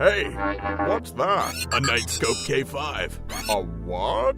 Hey, what's that? A Knightscope K5. A what?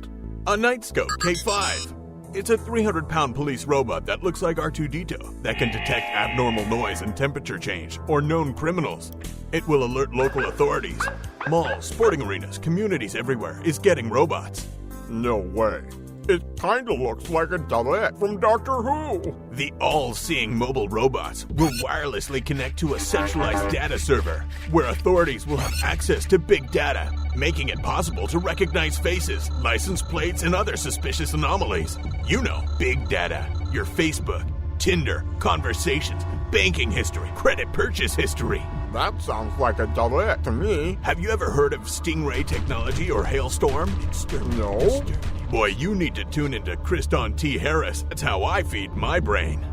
A Knightscope K5. It's a 300-pound police robot that looks like R2-D2 that can detect abnormal noise and temperature change or known criminals. It will alert local authorities. Malls, sporting arenas, communities everywhere is getting robots. No way. It kinda looks like a 𝗴𝗏𝗃 from Doctor Who. The all-seeing mobile robots will wirelessly connect to a centralized data server where authorities will have access to big data, making it possible to recognize faces, license plates, and other suspicious anomalies. You know, big data. Your Facebook, Tinder, conversations, banking history, credit purchase history. That sounds like a 𝗴𝗏𝗃 to me. Have you ever heard of stingray technology or hailstorm? No. Boy, you need to tune into Christopher 𝗵𝗵𝗃. That's how I feed my brain.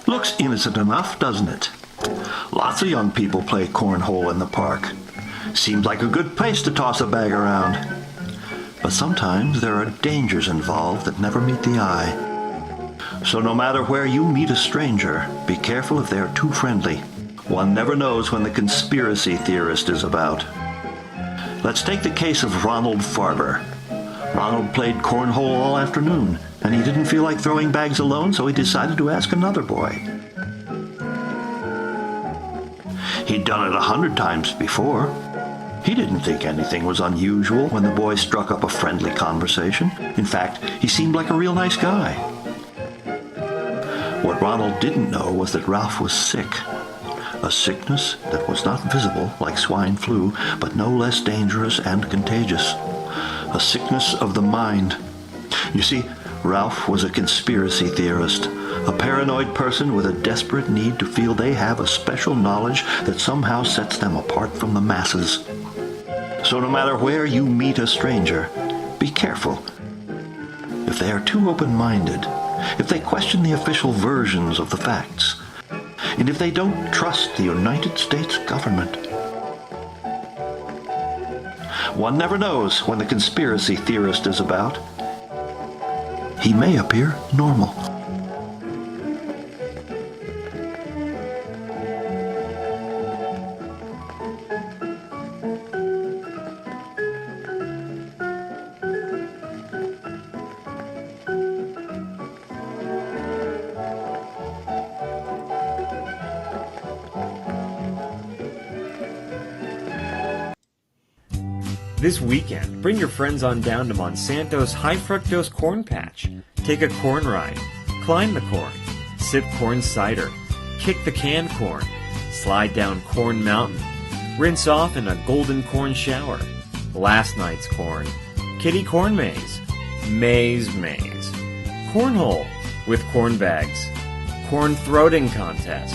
Looks innocent enough, doesn't it? Lots of young people play cornhole in the park. Seems like a good place to toss a bag around. But sometimes there are dangers involved that never meet the eye. So no matter where you meet a stranger, be careful if they are too friendly. One never knows when the conspiracy theorist is about. Let's take the case of Ronald Farber. Ronald played cornhole all afternoon, and he didn't feel like throwing bags alone, so he decided to ask another boy. He'd done it 100 times before. He didn't think anything was unusual when the boy struck up a friendly conversation. In fact, he seemed like a real nice guy. What Ronald didn't know was that Ralph was sick. A sickness that was not visible like swine flu, but no less dangerous and contagious. A sickness of the mind. You see, Ralph was a conspiracy theorist, a paranoid person with a desperate need to feel they have a special knowledge that somehow sets them apart from the masses. So no matter where you meet a stranger, be careful. If they are too open-minded, if they question the official versions of the facts, and if they don't trust the United States government. One never knows when the conspiracy theorist is about. He may appear normal. This weekend, bring your friends on down to Monsanto's High Fructose Corn Patch. Take a corn ride, climb the corn, sip corn cider, kick the canned corn, slide down Corn Mountain, rinse off in a golden corn shower, last night's corn, kitty corn maze, maze, cornhole with corn bags, corn throating contest,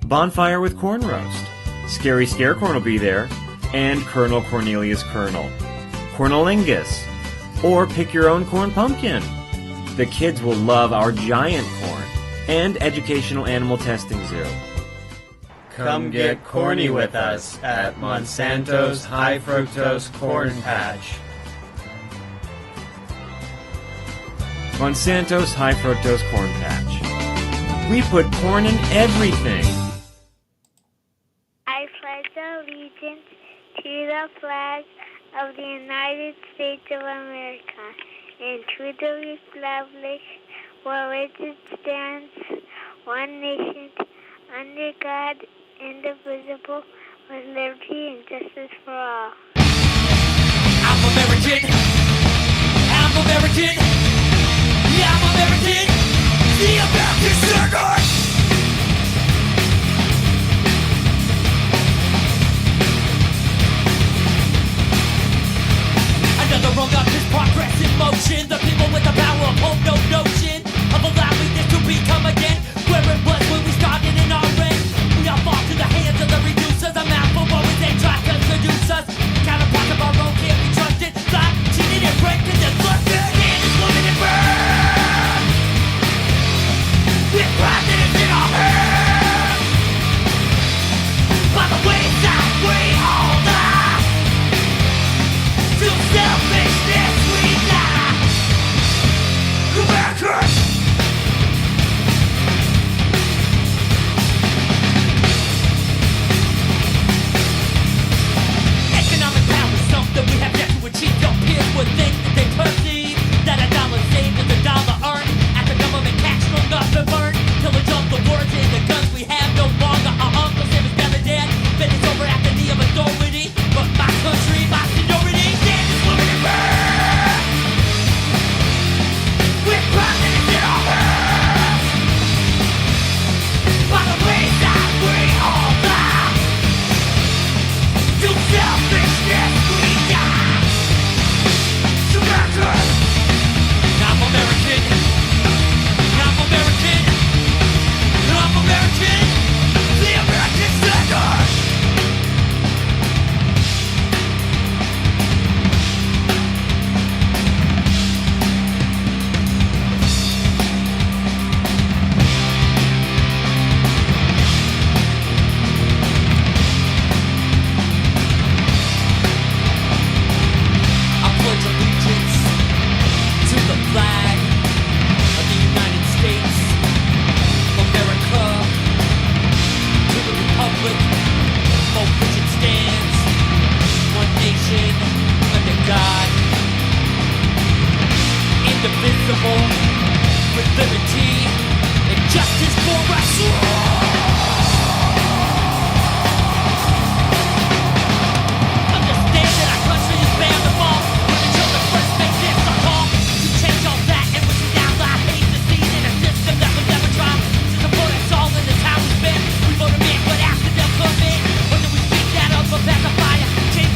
bonfire with corn roast, Scary Scarecorn will be there, and Colonel Cornelius Colonel, Cornelingus, or pick your own corn pumpkin. The kids will love our giant corn and educational animal testing zoo. Come get corny with us at Monsanto's High Fructose Corn Patch. Monsanto's High Fructose Corn Patch. We put corn in everything. I pledge allegiance to the flag of the United States of America and to the republic for which it stands, one nation, under God, indivisible, with liberty and justice for all. I'm American. I'm American. Yeah, I'm American. The American Standard. Another rung up this progress in motion. The people with the power of hope, no notion of allowing this to become again where it was when we started in our reign. We all fall to the hands of the reducers. A mouthful always they try to seduce us. Counterpart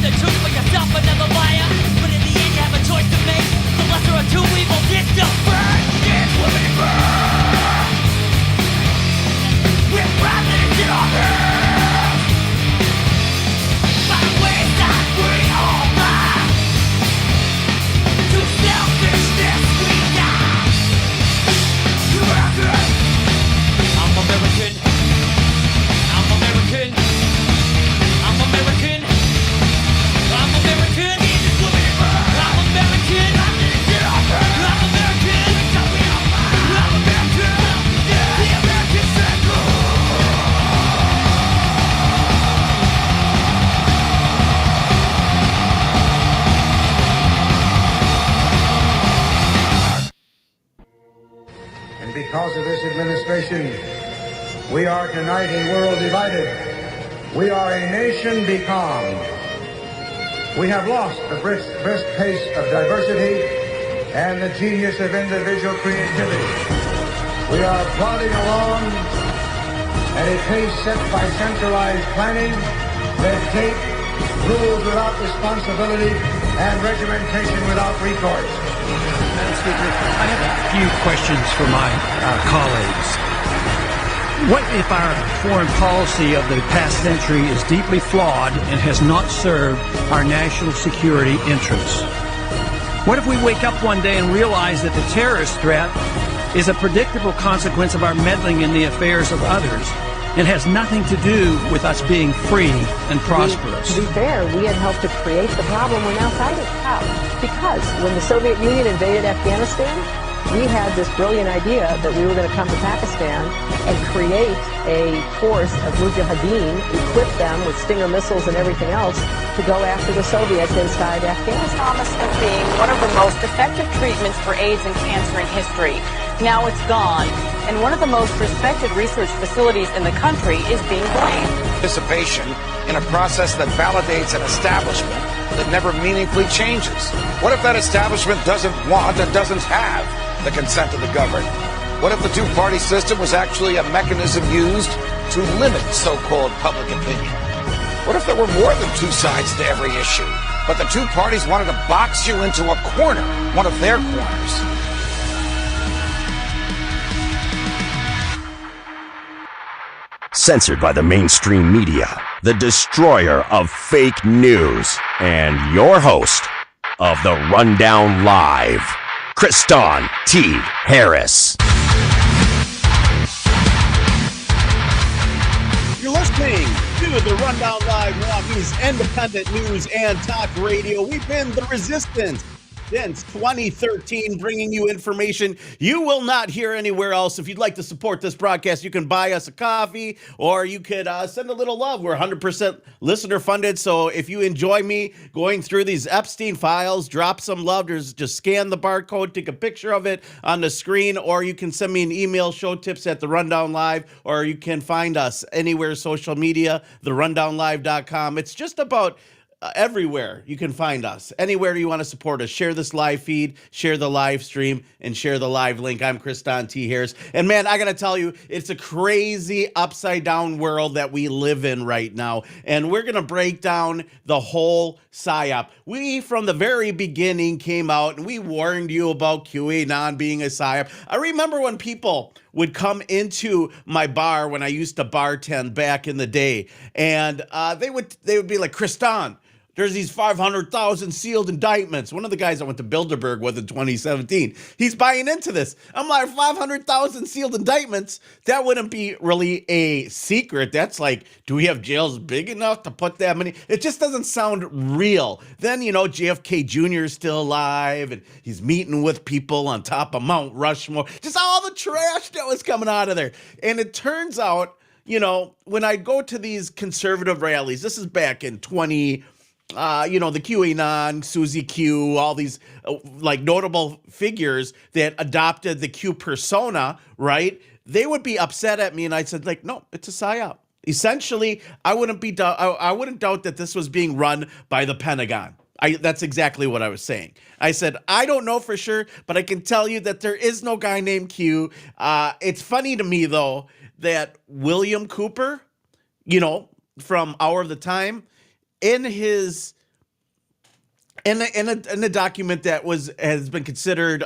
the truth for yourself, another liar. But in the end, you have a choice to make. The lesser of two evils, it still burns. It's what we burn. We're proud that it's in our hands. By the ways that we all die. To selfishness we die. American. I'm American. I'm American. I'm American. I'm American. I'm American. I'm American. I'm American. The American circle. And because of this administration, we are tonight a world divided. We are a nation becalmed. We have lost the brisk pace of diversity and the genius of individual creativity. We are plodding along at a pace set by centralized planning, red tape, rules without responsibility, and regimentation without recourse. Madam Speaker, I have a few questions for my colleagues. What if our foreign policy of the past century is deeply flawed and has not served our national security interests? What if we wake up one day and realize that the terrorist threat is a predictable consequence of our meddling in the affairs of others and has nothing to do with us being free and prosperous? To be fair, we had helped to create the problem we're now fighting. How? Because when the Soviet Union invaded Afghanistan, we had this brilliant idea that we were going to come to Pakistan and create a force of mujahideen, equip them with Stinger missiles and everything else to go after the Soviets inside Afghanistan. Promised of being one of the most effective treatments for AIDS and cancer in history. Now it's gone, and one of the most respected research facilities in the country is being blamed. Participation in a process that validates an establishment that never meaningfully changes. What if that establishment doesn't want and doesn't have the consent of the governed? What if the two-party system was actually a mechanism used to limit so-called public opinion? What if there were more than two sides to every issue, but the two parties wanted to box you into a corner, one of their corners? Censored by the mainstream media, the destroyer of fake news, and your host of the Rundown Live, Christopher T. Harris. You're listening to the Rundown Live, Milwaukee's independent news and talk radio. We've been the Resistance since 2013, bringing you information you will not hear anywhere else. If you'd like to support this broadcast, you can buy us a coffee, or you could send a little love. We're 100% listener funded, so if you enjoy me going through these Epstein files, drop some love. Just scan the barcode, take a picture of it on the screen, or you can send me an email, showtips@therundownlive, or you can find us anywhere social media, therundownlive.com. It's just about everywhere you can find us. Anywhere you want to support us, share this live feed, share the live stream, and share the live link. I'm Christopher T. Harris. And man, I got to tell you, it's a crazy upside down world that we live in right now. And we're going to break down the whole Psyop. We, from the very beginning, came out and we warned you about QAnon being a Psyop. I remember when people would come into my bar when I used to bartend back in the day, and they would be like, Christopher, there's these 500,000 sealed indictments. One of the guys I went to Bilderberg with in 2017, he's buying into this. I'm like, 500,000 sealed indictments? That wouldn't be really a secret. That's like, do we have jails big enough to put that many? It just doesn't sound real. Then, JFK Jr. is still alive, and he's meeting with people on top of Mount Rushmore. Just all the trash that was coming out of there. And it turns out, when I go to these conservative rallies, this is back in the QAnon, Susie Q, all these notable figures that adopted the Q persona, right? They would be upset at me, and I said, no, it's a psyop. Essentially, I wouldn't doubt that this was being run by the Pentagon. That's exactly what I was saying. I said, I don't know for sure, but I can tell you that there is no guy named Q. It's funny to me, though, that William Cooper, from Hour of the Time, in his In a document that has been considered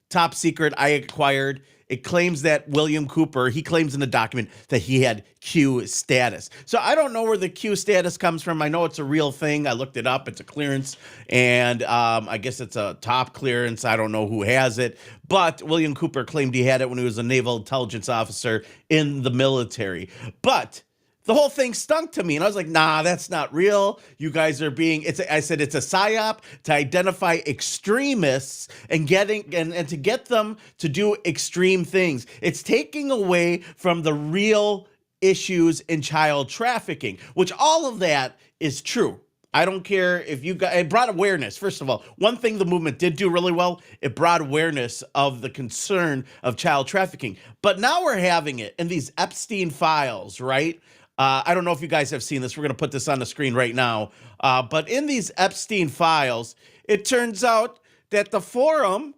top secret, I acquired. It claims that William Cooper, he claims in the document that he had Q status. So I don't know where the Q status comes from. I know it's a real thing. I looked it up. It's a clearance, and I guess it's a top clearance. I don't know who has it, but William Cooper claimed he had it when he was a naval intelligence officer in the military. But the whole thing stunk to me, and I was like, nah, that's not real. You guys are being, I said it's a psyop to identify extremists and and to get them to do extreme things. It's taking away from the real issues in child trafficking, which all of that is true. I don't care if you got, it brought awareness. First of all, one thing the movement did do really well, it brought awareness of the concern of child trafficking. But now we're having it in these Epstein files, right? I don't know if you guys have seen this. We're going to put this on the screen right now. But in these Epstein files, it turns out that the forum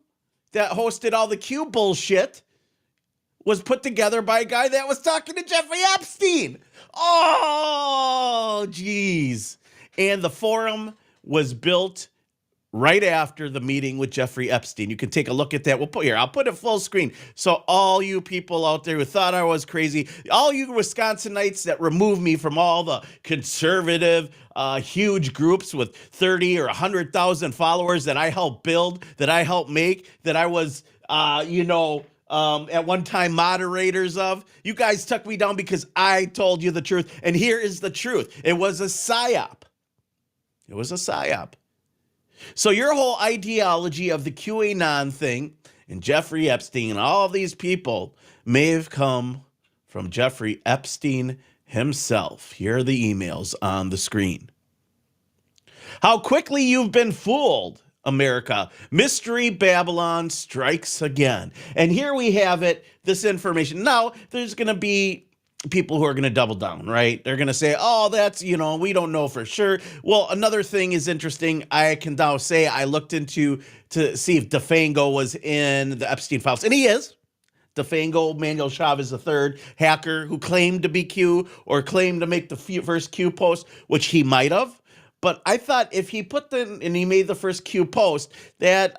that hosted all the Q bullshit was put together by a guy that was talking to Jeffrey Epstein. Oh, geez. And the forum was built right after the meeting with Jeffrey Epstein. You can take a look at that. I'll put it full screen. So all you people out there who thought I was crazy, all you Wisconsinites that remove me from all the conservative, huge groups with 30 or 100,000 followers that I helped build, that I helped make, that I was, at one time moderators of, you guys took me down because I told you the truth. And here is the truth. It was a psyop. It was a psyop. So your whole ideology of the QAnon thing and Jeffrey Epstein and all of these people may have come from Jeffrey Epstein himself. Here are the emails on the screen. How quickly you've been fooled, America. Mystery Babylon strikes again. And here we have it, this information. Now, there's going to be people who are going to double down, right? They're going to say, oh, that's, we don't know for sure. Well, another thing is interesting. I can now say I looked into to see if 𝗵𝗃𝗀𝗀 was in the Epstein files. And he is. 𝗵𝗃𝗀𝗀, Manuel Chavez III, hacker who claimed to be Q or claimed to make the first Q post, which he might have. But I thought if he and he made the first Q post, that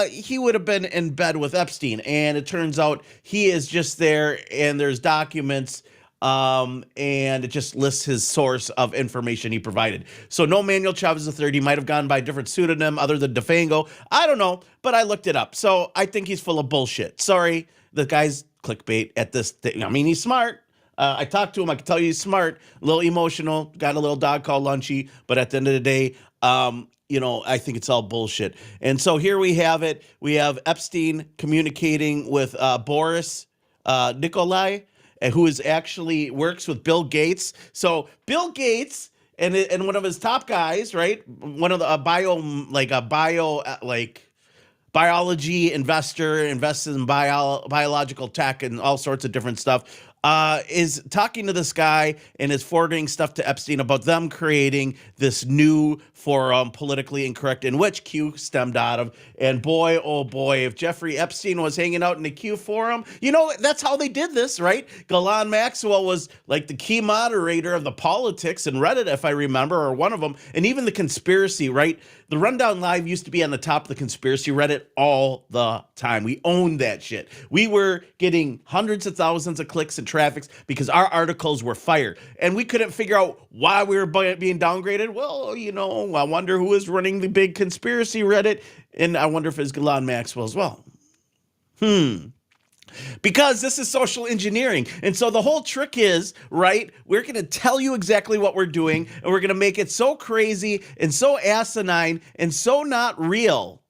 he would have been in bed with Epstein. And it turns out he is just there, and there's documents, and it just lists his source of information he provided. So no Manuel Chavez III. He might have gone by a different pseudonym other than 𝗵𝗃𝗀𝗀. I don't know, but I looked it up. So I think he's full of bullshit. Sorry, the guy's clickbait at this thing. I mean, he's smart. I talked to him. I can tell you he's smart, a little emotional, got a little dog called 𝗔𝗆𝗄𝗆. But at the end of the day, I think it's all bullshit. And so here we have it. We have Epstein communicating with Boris Nikolai, who is actually works with Bill Gates. So Bill Gates and one of his top guys, right? One of the biology investor, invests in biological tech and all sorts of different stuff, is talking to this guy and is forwarding stuff to Epstein about them creating this new forum, politically incorrect, in which Q stemmed out of. And boy, oh boy, if Jeffrey Epstein was hanging out in the Q forum, that's how they did this, right? Ghislaine Maxwell was like the key moderator of the politics and Reddit, if I remember, or one of them. And even the conspiracy, right? The Rundown Live used to be on the top of the conspiracy Reddit all the time. We owned that shit. We were getting hundreds of thousands of clicks and traffics because our articles were fire. And we couldn't figure out why we were being downgraded. Well, I wonder who is running the big conspiracy Reddit. And I wonder if it's Ghislaine Maxwell as well. Because this is social engineering. And so the whole trick is, right, we're going to tell you exactly what we're doing, and we're going to make it so crazy and so asinine and so not real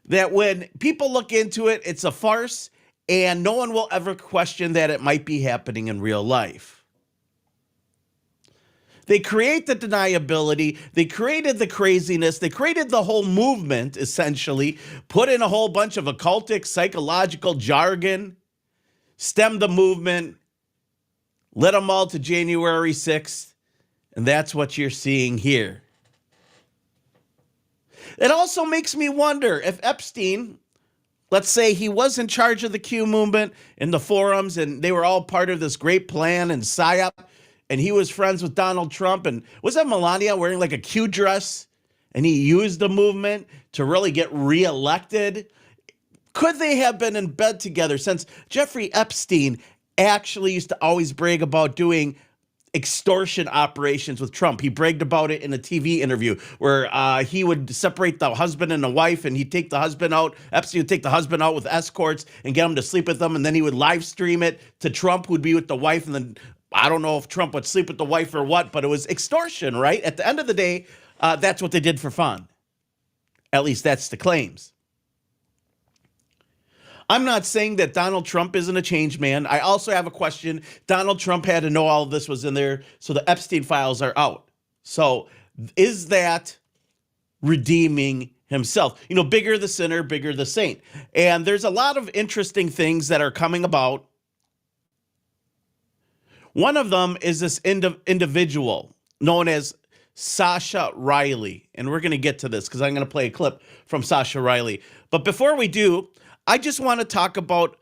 that when people look into it, it's a farce, and no one will ever question that it might be happening in real life. They create the deniability. They created the craziness. They created the whole movement, essentially, put in a whole bunch of occultic, psychological jargon, stemmed the movement, led them all to January 6th, and that's what you're seeing here. It also makes me wonder if Epstein, let's say he was in charge of the Q movement and the forums, and they were all part of this great plan and Psyop. and he was friends with Donald Trump. And was that Melania wearing like a Q dress? And he used the movement to really get reelected. Could they have been in bed together, since Jeffrey Epstein actually used to always brag about doing extortion operations with Trump? He bragged about it in a TV interview where he would separate the husband and the wife, and he'd take the husband out. Epstein would take the husband out with escorts and get him to sleep with them, and then he would live stream it to Trump, who'd be with the wife, and then I don't know if Trump would sleep with the wife or what, but it was extortion, right? At the end of the day, that's what they did for fun. At least that's the claims. I'm not saying that Donald Trump isn't a changed man. I also have a question. Donald Trump had to know all of this was in there, so the Epstein files are out. So is that redeeming himself? You know, bigger the sinner, bigger the saint. And there's a lot of interesting things that are coming about. One of them is this individual known as Sascha Riley. And we're going to get to this because I'm going to play a clip from Sascha Riley. But before we do, I just want to talk about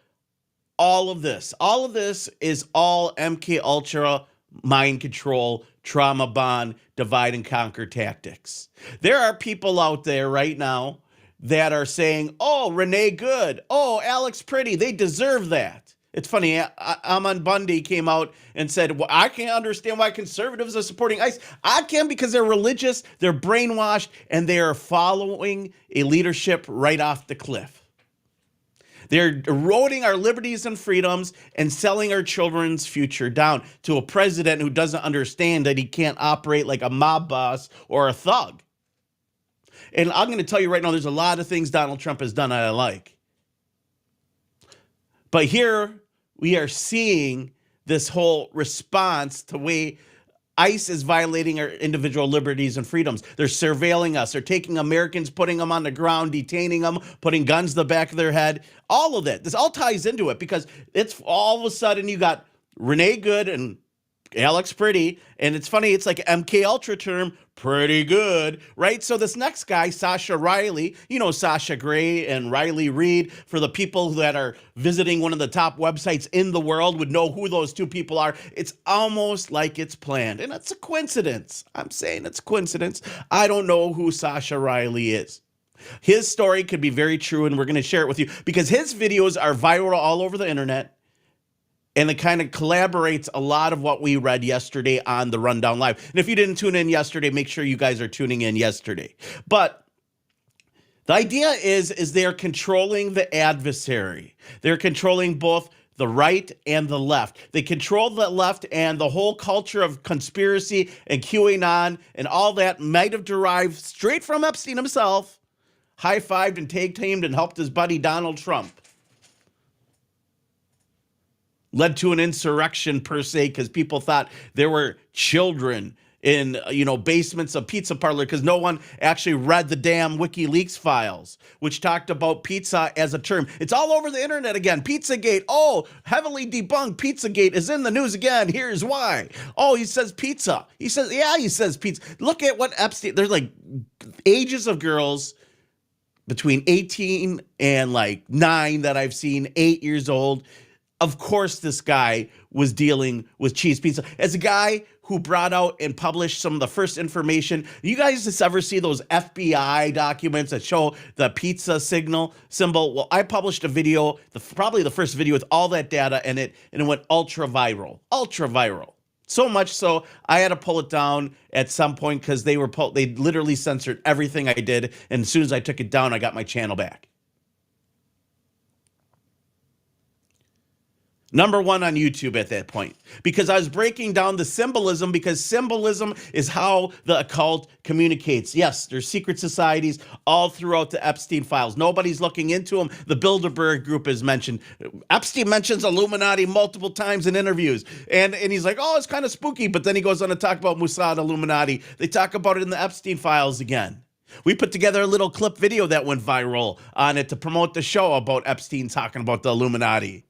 all of this. All of this is all MK Ultra, mind control, trauma bond, divide and conquer tactics. There are people out there right now that are saying, oh, Renee Good, oh, Alex Pretty, they deserve that. It's funny, Amon Bundy came out and said, well, I can't understand why conservatives are supporting ICE. I can, because they're religious, they're brainwashed, and they are following a leadership right off the cliff. They're eroding our liberties and freedoms and selling our children's future down to a president who doesn't understand that he can't operate like a mob boss or a thug. And I'm going to tell you right now, there's a lot of things Donald Trump has done that I like. But here we are seeing this whole response to the way ICE is violating our individual liberties and freedoms. They're surveilling us. They're taking Americans, putting them on the ground, detaining them, putting guns to the back of their head. All of that. This all ties into it because it's all of a sudden you got Renee Good and Alex Pretty, and it's funny, it's like an MK Ultra term, pretty good, right? So this next guy, Sascha Riley, you know Sasha Gray and Riley Reid, for the people that are visiting one of the top websites in the world would know who those two people are. It's almost like it's planned, and it's a coincidence. I'm saying it's a coincidence. I don't know who Sascha Riley is. His story could be very true, and we're going to share it with you because his videos are viral all over the internet. And it kind of collaborates a lot of what we read yesterday on the Rundown Live. And if you didn't tune in yesterday, make sure you guys are tuning in yesterday. But the idea is they're controlling the adversary. They're controlling both the right and the left. They control the left, and the whole culture of conspiracy and QAnon and all that might have derived straight from Epstein himself, high-fived and tag-teamed and helped his buddy Donald Trump. Led to an insurrection per se because people thought there were children in, basements of pizza parlor because no one actually read the damn WikiLeaks files, which talked about pizza as a term. It's all over the internet again. Pizzagate. Oh, heavily debunked. Pizzagate is in the news again. Here's why. Oh, he says pizza. He says pizza. Look at what Epstein, there's like ages of girls between 18 and like 9 that I've seen, 8 years old. Of course, this guy was dealing with cheese pizza. As a guy who brought out and published some of the first information, you guys just ever see those FBI documents that show the pizza symbol? Well, I published a video, probably the first video with all that data in it, and it went ultra viral. So much so, I had to pull it down at some point because they literally censored everything I did, and as soon as I took it down, I got my channel back. Number 1 on YouTube at that point, because I was breaking down the symbolism, because symbolism is how the occult communicates. Yes, there's secret societies all throughout the Epstein files. Nobody's looking into them. The Bilderberg group is mentioned. Epstein mentions Illuminati multiple times in interviews. And he's like, oh, it's kind of spooky. But then he goes on to talk about Mossad, Illuminati. They talk about it in the Epstein files again. We put together a little clip video that went viral on it to promote the show about Epstein talking about the Illuminati.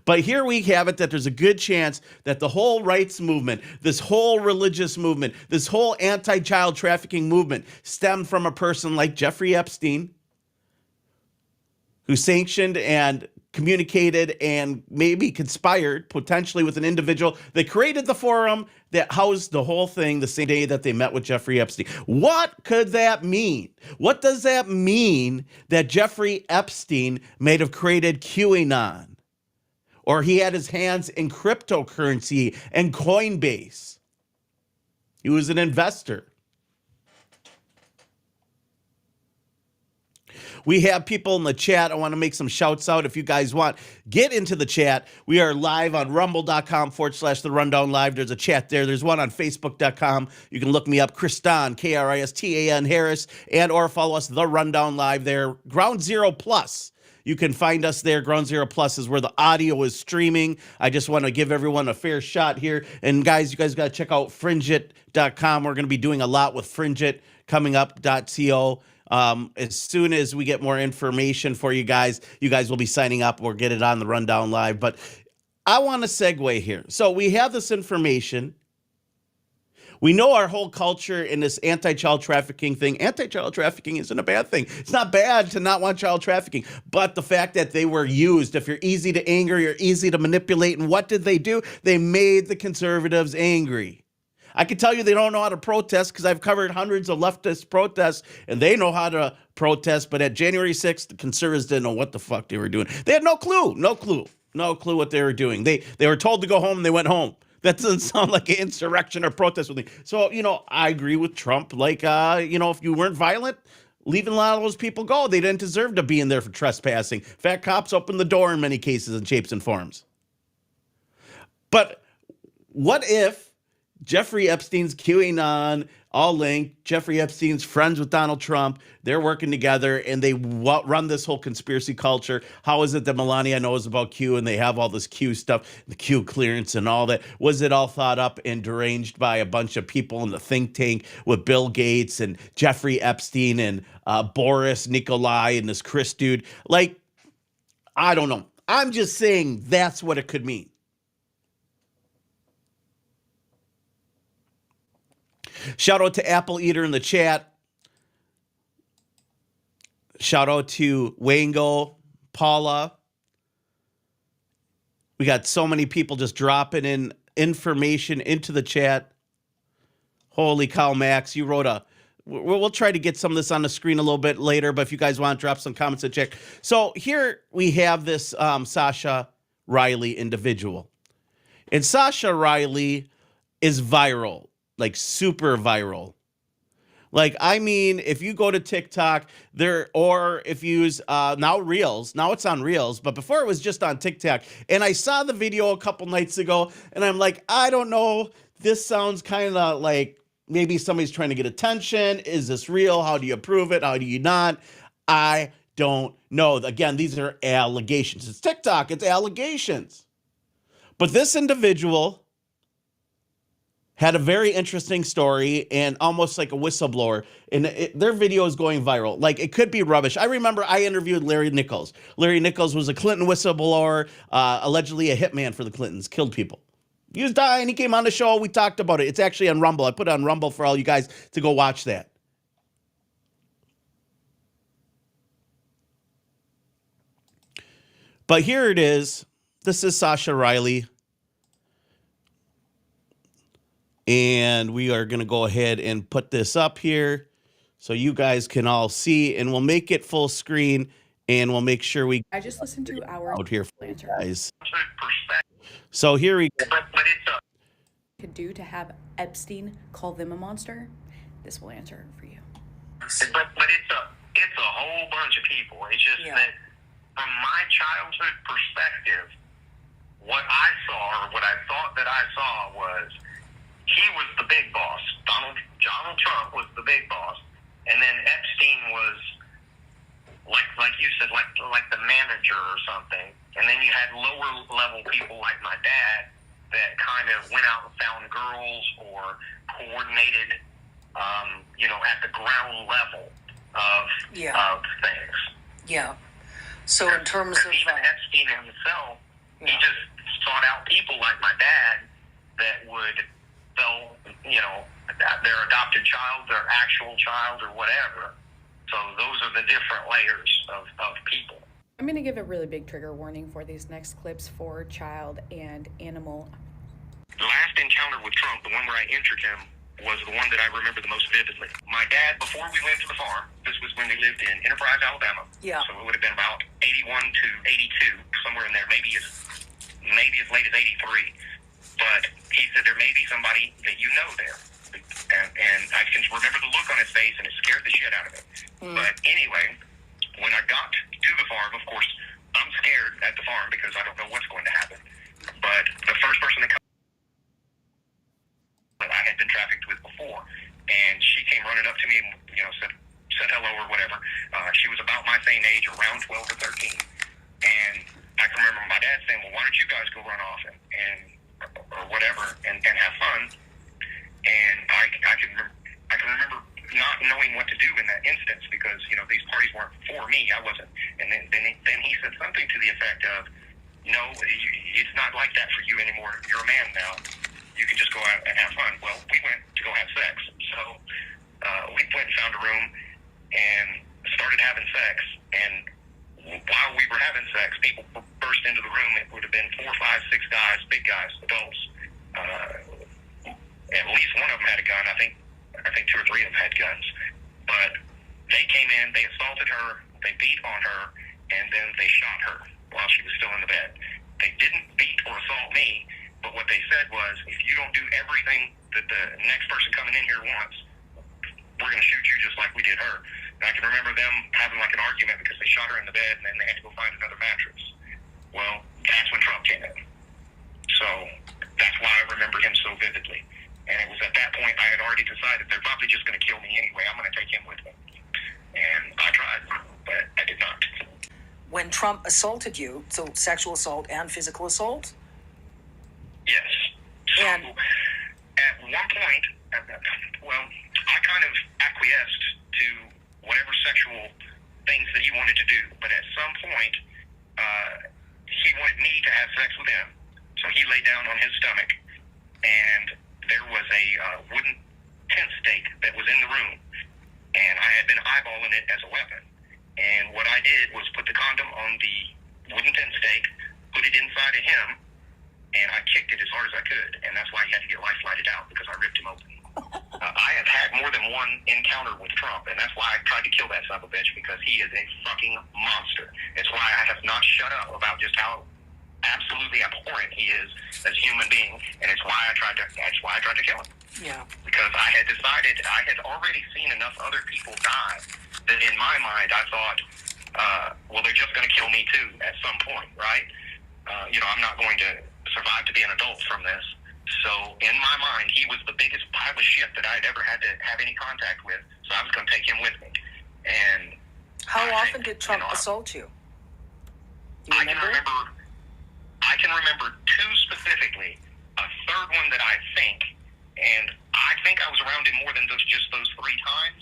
But here we have it that there's a good chance that the whole rights movement, this whole religious movement, this whole anti-child trafficking movement stemmed from a person like Jeffrey Epstein, who sanctioned and communicated and maybe conspired potentially with an individual that created the forum that housed the whole thing the same day that they met with Jeffrey Epstein. What could that mean? What does that mean that Jeffrey Epstein may have created QAnon? Or he had his hands in cryptocurrency and Coinbase? He was an investor. We have people in the chat. I want to make some shouts out. If you guys want, get into the chat. We are live on rumble.com/the rundown live. There's a chat there. There's one on facebook.com. You can look me up, Christon, Kristan Harris, and or follow us, The Rundown Live there. Ground Zero Plus. You can find us there. Ground Zero Plus is where the audio is streaming. I just want to give everyone a fair shot here. And guys, you guys got to check out fringeit.com. We're going to be doing a lot with Fringeit coming up, .co. As soon as we get more information for you guys will be signing up. We'll get it on the Rundown Live. But I want to segue here. So we have this information. We know our whole culture in this anti-child trafficking thing. Anti-child trafficking isn't a bad thing. It's not bad to not want child trafficking. But the fact that they were used, if you're easy to anger, you're easy to manipulate. And what did they do? They made the conservatives angry. I can tell you they don't know how to protest because I've covered hundreds of leftist protests, and they know how to protest. But at January 6th, the conservatives didn't know what the fuck they were doing. They had no clue what they were doing. They were told to go home, and they went home. That doesn't sound like an insurrection or protest with me. So, I agree with Trump. Like, if you weren't violent, leaving a lot of those people go. They didn't deserve to be in there for trespassing. Fat cops opened the door in many cases and shapes and forms. But what if Jeffrey Epstein's QAnon, all linked, Jeffrey Epstein's friends with Donald Trump, they're working together and they run this whole conspiracy culture. How is it that Melania knows about Q and they have all this Q stuff, the Q clearance and all that? Was it all thought up and deranged by a bunch of people in the think tank with Bill Gates and Jeffrey Epstein and Boris Nikolai and this Chris dude? Like, I don't know. I'm just saying that's what it could mean. Shout out to Apple Eater in the chat. Shout out to 𝗴𝗂𝗶𝗆. We got so many people just dropping in information into the chat. Holy cow, Max. You wrote we'll try to get some of this on the screen a little bit later, but if you guys want to drop some comments and check. So here we have this Sascha Riley individual. And Sascha Riley is viral. Like super viral. Like, I mean, if you go to TikTok or if you use now Reels, now it's on Reels, but before it was just on TikTok. And I saw the video a couple nights ago and I'm like, I don't know. This sounds kind of like maybe somebody's trying to get attention. Is this real? How do you prove it? How do you not? I don't know. Again, these are allegations. It's TikTok. It's allegations. But this individual had a very interesting story and almost like a whistleblower. And their video is going viral. Like, it could be rubbish. I remember I interviewed Larry Nichols. Larry Nichols was a Clinton whistleblower, allegedly a hitman for the Clintons, killed people. He was dying. He came on the show. We talked about it. It's actually on Rumble. I put it on Rumble for all you guys to go watch that. But here it is. This is Sascha Riley. And we are going to go ahead and put this up here so you guys can all see, and we'll make it full screen and we'll make sure we I just listened to our out here for you guys. So here we go. Could do to have Epstein call them a monster. This will answer it for you. But it's a whole bunch of people. It's just that from my childhood perspective, what I saw or what I thought that I saw was he was the big boss. Donald Trump was the big boss, and then Epstein was like you said, like the manager or something. And then you had lower level people like my dad that kind of went out and found girls or coordinated, at the ground level of things. Yeah. So in terms of even Epstein himself, he just sought out people like my dad that would sell, their adopted child, their actual child, or whatever. So those are the different layers of people. I'm going to give a really big trigger warning for these next clips for child and animal. The last encounter with Trump, the one where I injured him, was the one that I remember the most vividly. My dad, before we went to the farm, this was when we lived in Enterprise, Alabama. Yeah. So it would have been about 81 to 82, somewhere in there, maybe as late as 83. But he said there may be somebody that you know there. And I can remember the look on his face, and it scared the shit out of me. But anyway, when I got to the farm, of course, I'm scared at the farm because I don't know what's going to happen. But the first person that I had been trafficked with before, and she came running up to me and, said hello or whatever. She was about my same age, around 12 or 13. And I can remember my dad saying, well, why don't you guys go run off or whatever and have fun? And I can remember not knowing what to do in that instance because, these parties weren't for me. I wasn't. And then he said something to the effect of, no, it's not like that for you anymore. You're a man now. You can just go out and have fun. Well, we went to go have sex. So we went and found a room and started having sex. And while we were having sex, people burst into the room. It would have been 4, 5, 6 guys, big guys, adults. At least one of them had a gun. I think 2 or 3 of them had guns. But they came in, they assaulted her, they beat on her, and then they shot her while she was still in the bed. They didn't beat or assault me, but what they said was, if you don't do everything that the next person coming in here wants, we're going to shoot you just like we did her. And I can remember them having like an argument because they shot her in the bed and then they had to go find another mattress. Well, that's when Trump came in. So that's why I remember him so vividly. And it was at that point I had already decided they're probably just going to kill me anyway. I'm going to take him with me. And I tried, but I did not. When Trump assaulted you, so sexual assault and physical assault? Yes. So at one point, I kind of acquiesced to whatever sexual things that he wanted to do. But at some point, he wanted me to have sex with him. So he lay down on his stomach, and there was a wooden tent stake that was in the room. And I had been eyeballing it as a weapon. And what I did was put the condom on the wooden tent stake, put it inside of him, and I kicked it as hard as I could. And that's why he had to get life flighted out, because I ripped him open. I have had more than one encounter with Trump, and that's why I tried to kill that son of a bitch, because he is a fucking monster. It's why I have not shut up about just how absolutely abhorrent he is as a human being, and it's why I tried to kill him. Yeah. Because I had decided, I had already seen enough other people die that in my mind I thought, well, they're just going to kill me too at some point, right? I'm not going to survive to be an adult from this. So in my mind, he was the biggest pile of shit that I'd ever had to have any contact with, so I was going to take him with me. And how often did Trump assault you? I can remember 2 specifically. A third one that I think, and I think I was around him more than just those 3 times,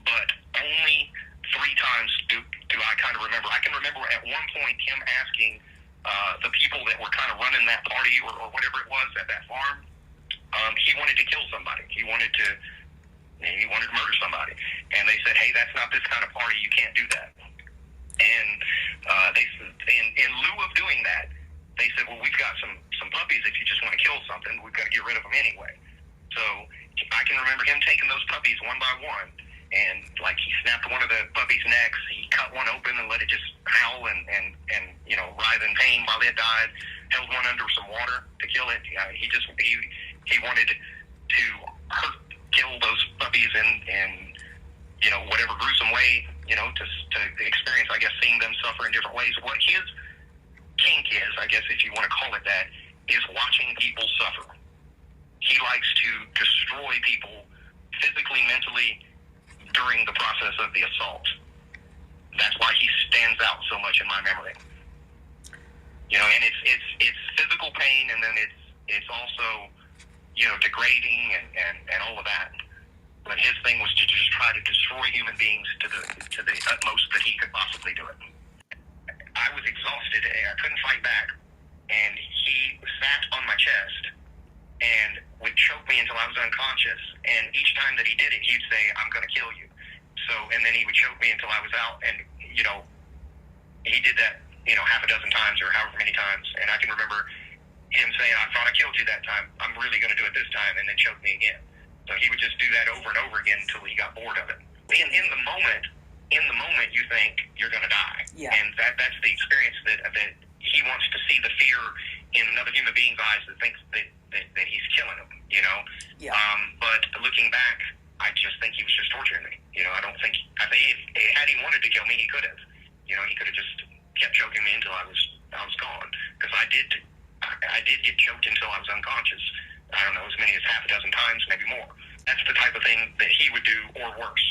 but only 3 times do I kind of remember. I can remember at one point him asking the people that were kind of running that party or whatever it was at that farm, he wanted to kill somebody. He wanted to murder somebody. And they said, hey, that's not this kind of party. You can't do that. And they in lieu of doing that, they said, well, we've got some puppies. If you just want to kill something, we've got to get rid of them anyway. So I can remember him taking those puppies one by one, and like he snapped one of the puppies' necks. He cut one open and let it just howl and writhe in pain while it died. Held one under some water to kill it. He wanted to kill those puppies in whatever gruesome way, to experience, I guess, seeing them suffer in different ways. What his kink is, I guess, if you want to call it that, is watching people suffer. He likes to destroy people physically, mentally, during the process of the assault. That's why he stands out so much in my memory. And it's physical pain, and then it's also, degrading and all of that. But his thing was to just try to destroy human beings to the utmost that he could possibly do it. I was exhausted. I couldn't fight back, and he sat on my chest and would choke me until I was unconscious. And each time that he did it, he'd say, I'm going to kill you. So, and then he would choke me until I was out. And, he did that, half a dozen times or however many times. And I can remember him saying, I thought I killed you that time. I'm really going to do it this time, and then choke me again. So he would just do that over and over again until he got bored of it. In the moment, you think you're going to die. Yeah. And that's the experience that he wants to see the fear in another human being's eyes that thinks that he's killing him, Yeah. But looking back, I just think he was just torturing me. I think had he wanted to kill me, he could have. He could have just kept choking me until I was gone. Because I did get choked until I was unconscious. I don't know, as many as half a dozen times, maybe more. That's the type of thing that he would do, or worse.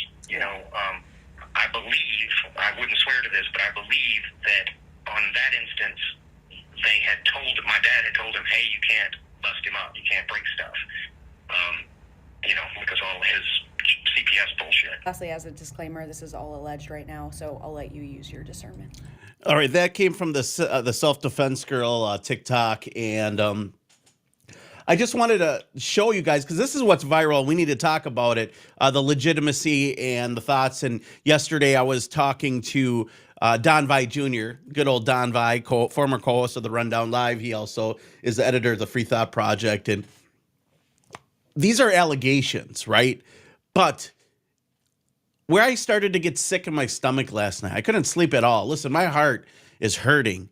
I believe, I wouldn't swear to this, but I believe that on that instance, my dad had told him, hey, you can't bust him up, you can't break stuff, because all his CPS bullshit. Lastly, as a disclaimer, this is all alleged right now, so I'll let you use your discernment. All right, that came from the self-defense girl TikTok, and I just wanted to show you guys, because this is what's viral. We need to talk about it, the legitimacy and the thoughts. And yesterday I was talking to 𝗵𝗏𝗏 Jr., good old 𝗵𝗏𝗏, former co-host of the Rundown Live. He also is the editor of the Free Thought Project. And these are allegations, right? But where I started to get sick in my stomach last night, I couldn't sleep at all. Listen, my heart is hurting.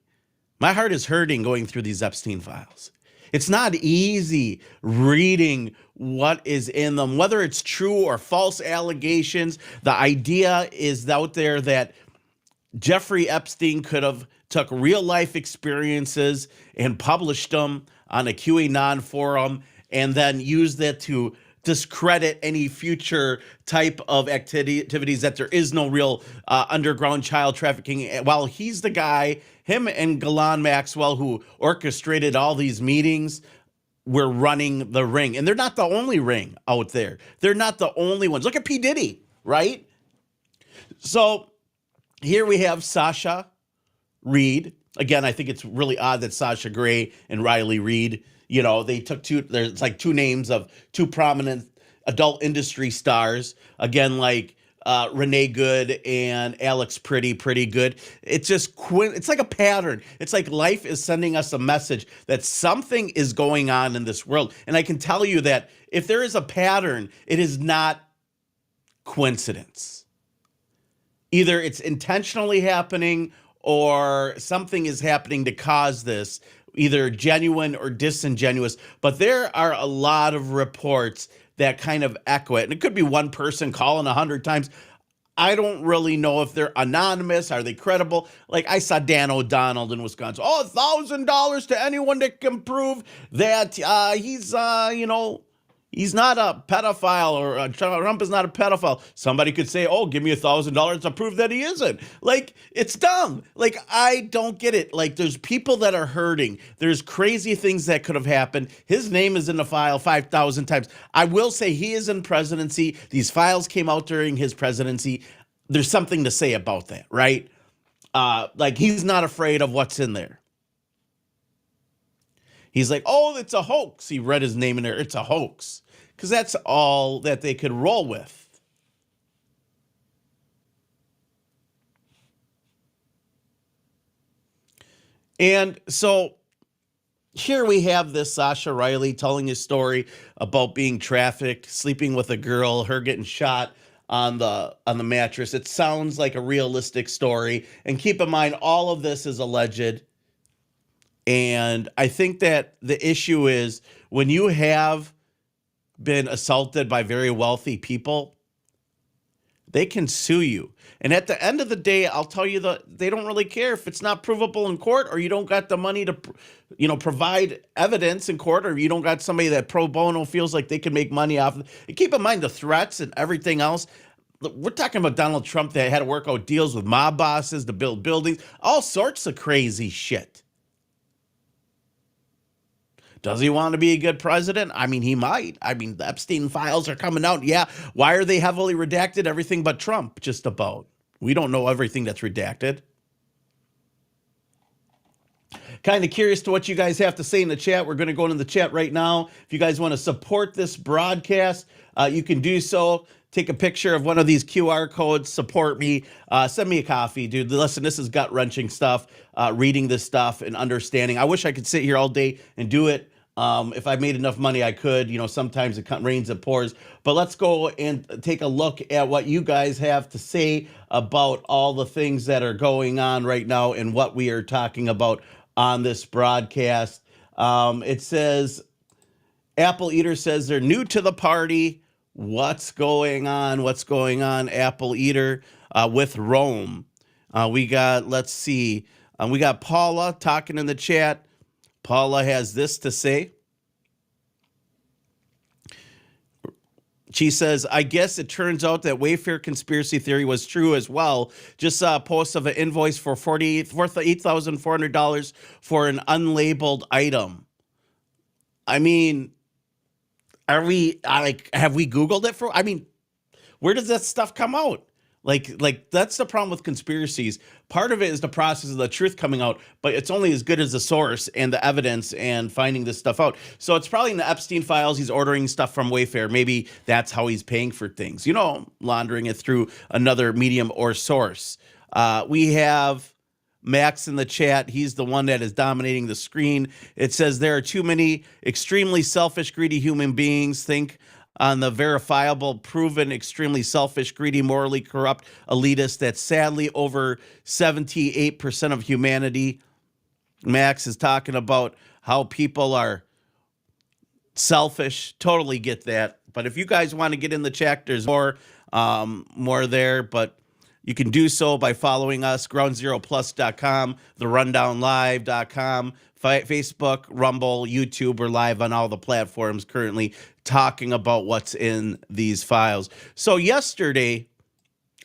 My heart is hurting going through these Epstein files. It's not easy reading what is in them, whether it's true or false allegations. The idea is out there that Jeffrey Epstein could have took real life experiences and published them on a QAnon forum and then used it to discredit any future type of activities, that there is no real underground child trafficking. While he's the guy, him and Ghislaine Maxwell, who orchestrated all these meetings, were running the ring. And they're not the only ring out there. They're not the only ones. Look at P. Diddy, right? So here we have Sascha Reid. Again, I think it's really odd that Sasha Grey and Riley Reid, they took there's like two names of two prominent adult industry stars. Again, like Renee Good and Alex Pretty Good. It's just, it's like a pattern. It's like life is sending us a message that something is going on in this world. And I can tell you that if there is a pattern, it is not coincidence. Either it's intentionally happening or something is happening to cause this, either genuine or disingenuous. But there are a lot of reports that kind of echo it. And it could be one person calling 100 times. I don't really know if they're anonymous. Are they credible? Like I saw Dan O'Donnell in Wisconsin. Oh, $1,000 to anyone that can prove that he's not a pedophile, or Trump is not a pedophile. Somebody could say, oh, give me $1,000 to prove that he isn't. Like, it's dumb. Like, I don't get it. Like, there's people that are hurting. There's crazy things that could have happened. His name is in the file 5,000 times. I will say he is in presidency. These files came out during his presidency. There's something to say about that, right? Like, he's not afraid of what's in there. He's like, oh, it's a hoax. He read his name in there. It's a hoax. Because that's all that they could roll with. And so here we have this Sascha Riley telling his story about being trafficked, sleeping with a girl, her getting shot on the mattress. It sounds like a realistic story. And keep in mind, all of this is alleged. And I think that the issue is when you have been assaulted by very wealthy people, they can sue you. And at the end of the day, I'll tell you that they don't really care if it's not provable in court, or you don't got the money to, provide evidence in court, or you don't got somebody that pro bono feels like they can make money off of it. And keep in mind the threats and everything else. We're talking about Donald Trump that had to work out deals with mob bosses to build buildings, all sorts of crazy shit. Does he want to be a good president? I mean, he might. I mean, the Epstein files are coming out. Yeah. Why are they heavily redacted? Everything but Trump, just about. We don't know everything that's redacted. kind of curious to what you guys have to say in the chat. We're going to go into the chat right now. If you guys want to support this broadcast, you can do so. Take a picture of one of these QR codes, support me, send me a coffee, dude. Listen, this is gut-wrenching stuff, reading this stuff and understanding. I wish I could sit here all day and do it. If I made enough money, I could. You know, sometimes it rains, it pours. But let's go and take a look at what you guys have to say about all the things that are going on right now and what we are talking about on this broadcast. It says, Apple Eater says they're new to the party. What's going on? What's going on, Apple Eater, with Rome? We got, let's see, we got Paula talking in the chat. Paula has this to say. She says, I guess it turns out that Wayfair conspiracy theory was true as well. Just saw a post of an invoice for $8,400 for an unlabeled item. I mean, have we Googled it for? I mean, where does that stuff come out? Like that's the problem with conspiracies. Part of it is the process of the truth coming out, but it's only as good as the source and the evidence and finding this stuff out. So it's probably in the Epstein Files. He's ordering stuff from Wayfair. Maybe that's how he's paying for things, you know, laundering it through another medium or source. We have Max in the chat. He's the one that is dominating the screen. It says there are too many extremely selfish, greedy human beings. Think on the verifiable, proven, extremely selfish, greedy, morally corrupt elitists that's sadly over 78% of humanity. Max is talking about how people are selfish. Totally get that. But if you guys want to get in the chat, there's more there. But you can do so by following us, groundzeroplus.com, therundownlive.com, Facebook, Rumble, YouTube. We're live on all the platforms currently talking about what's in these files. So yesterday,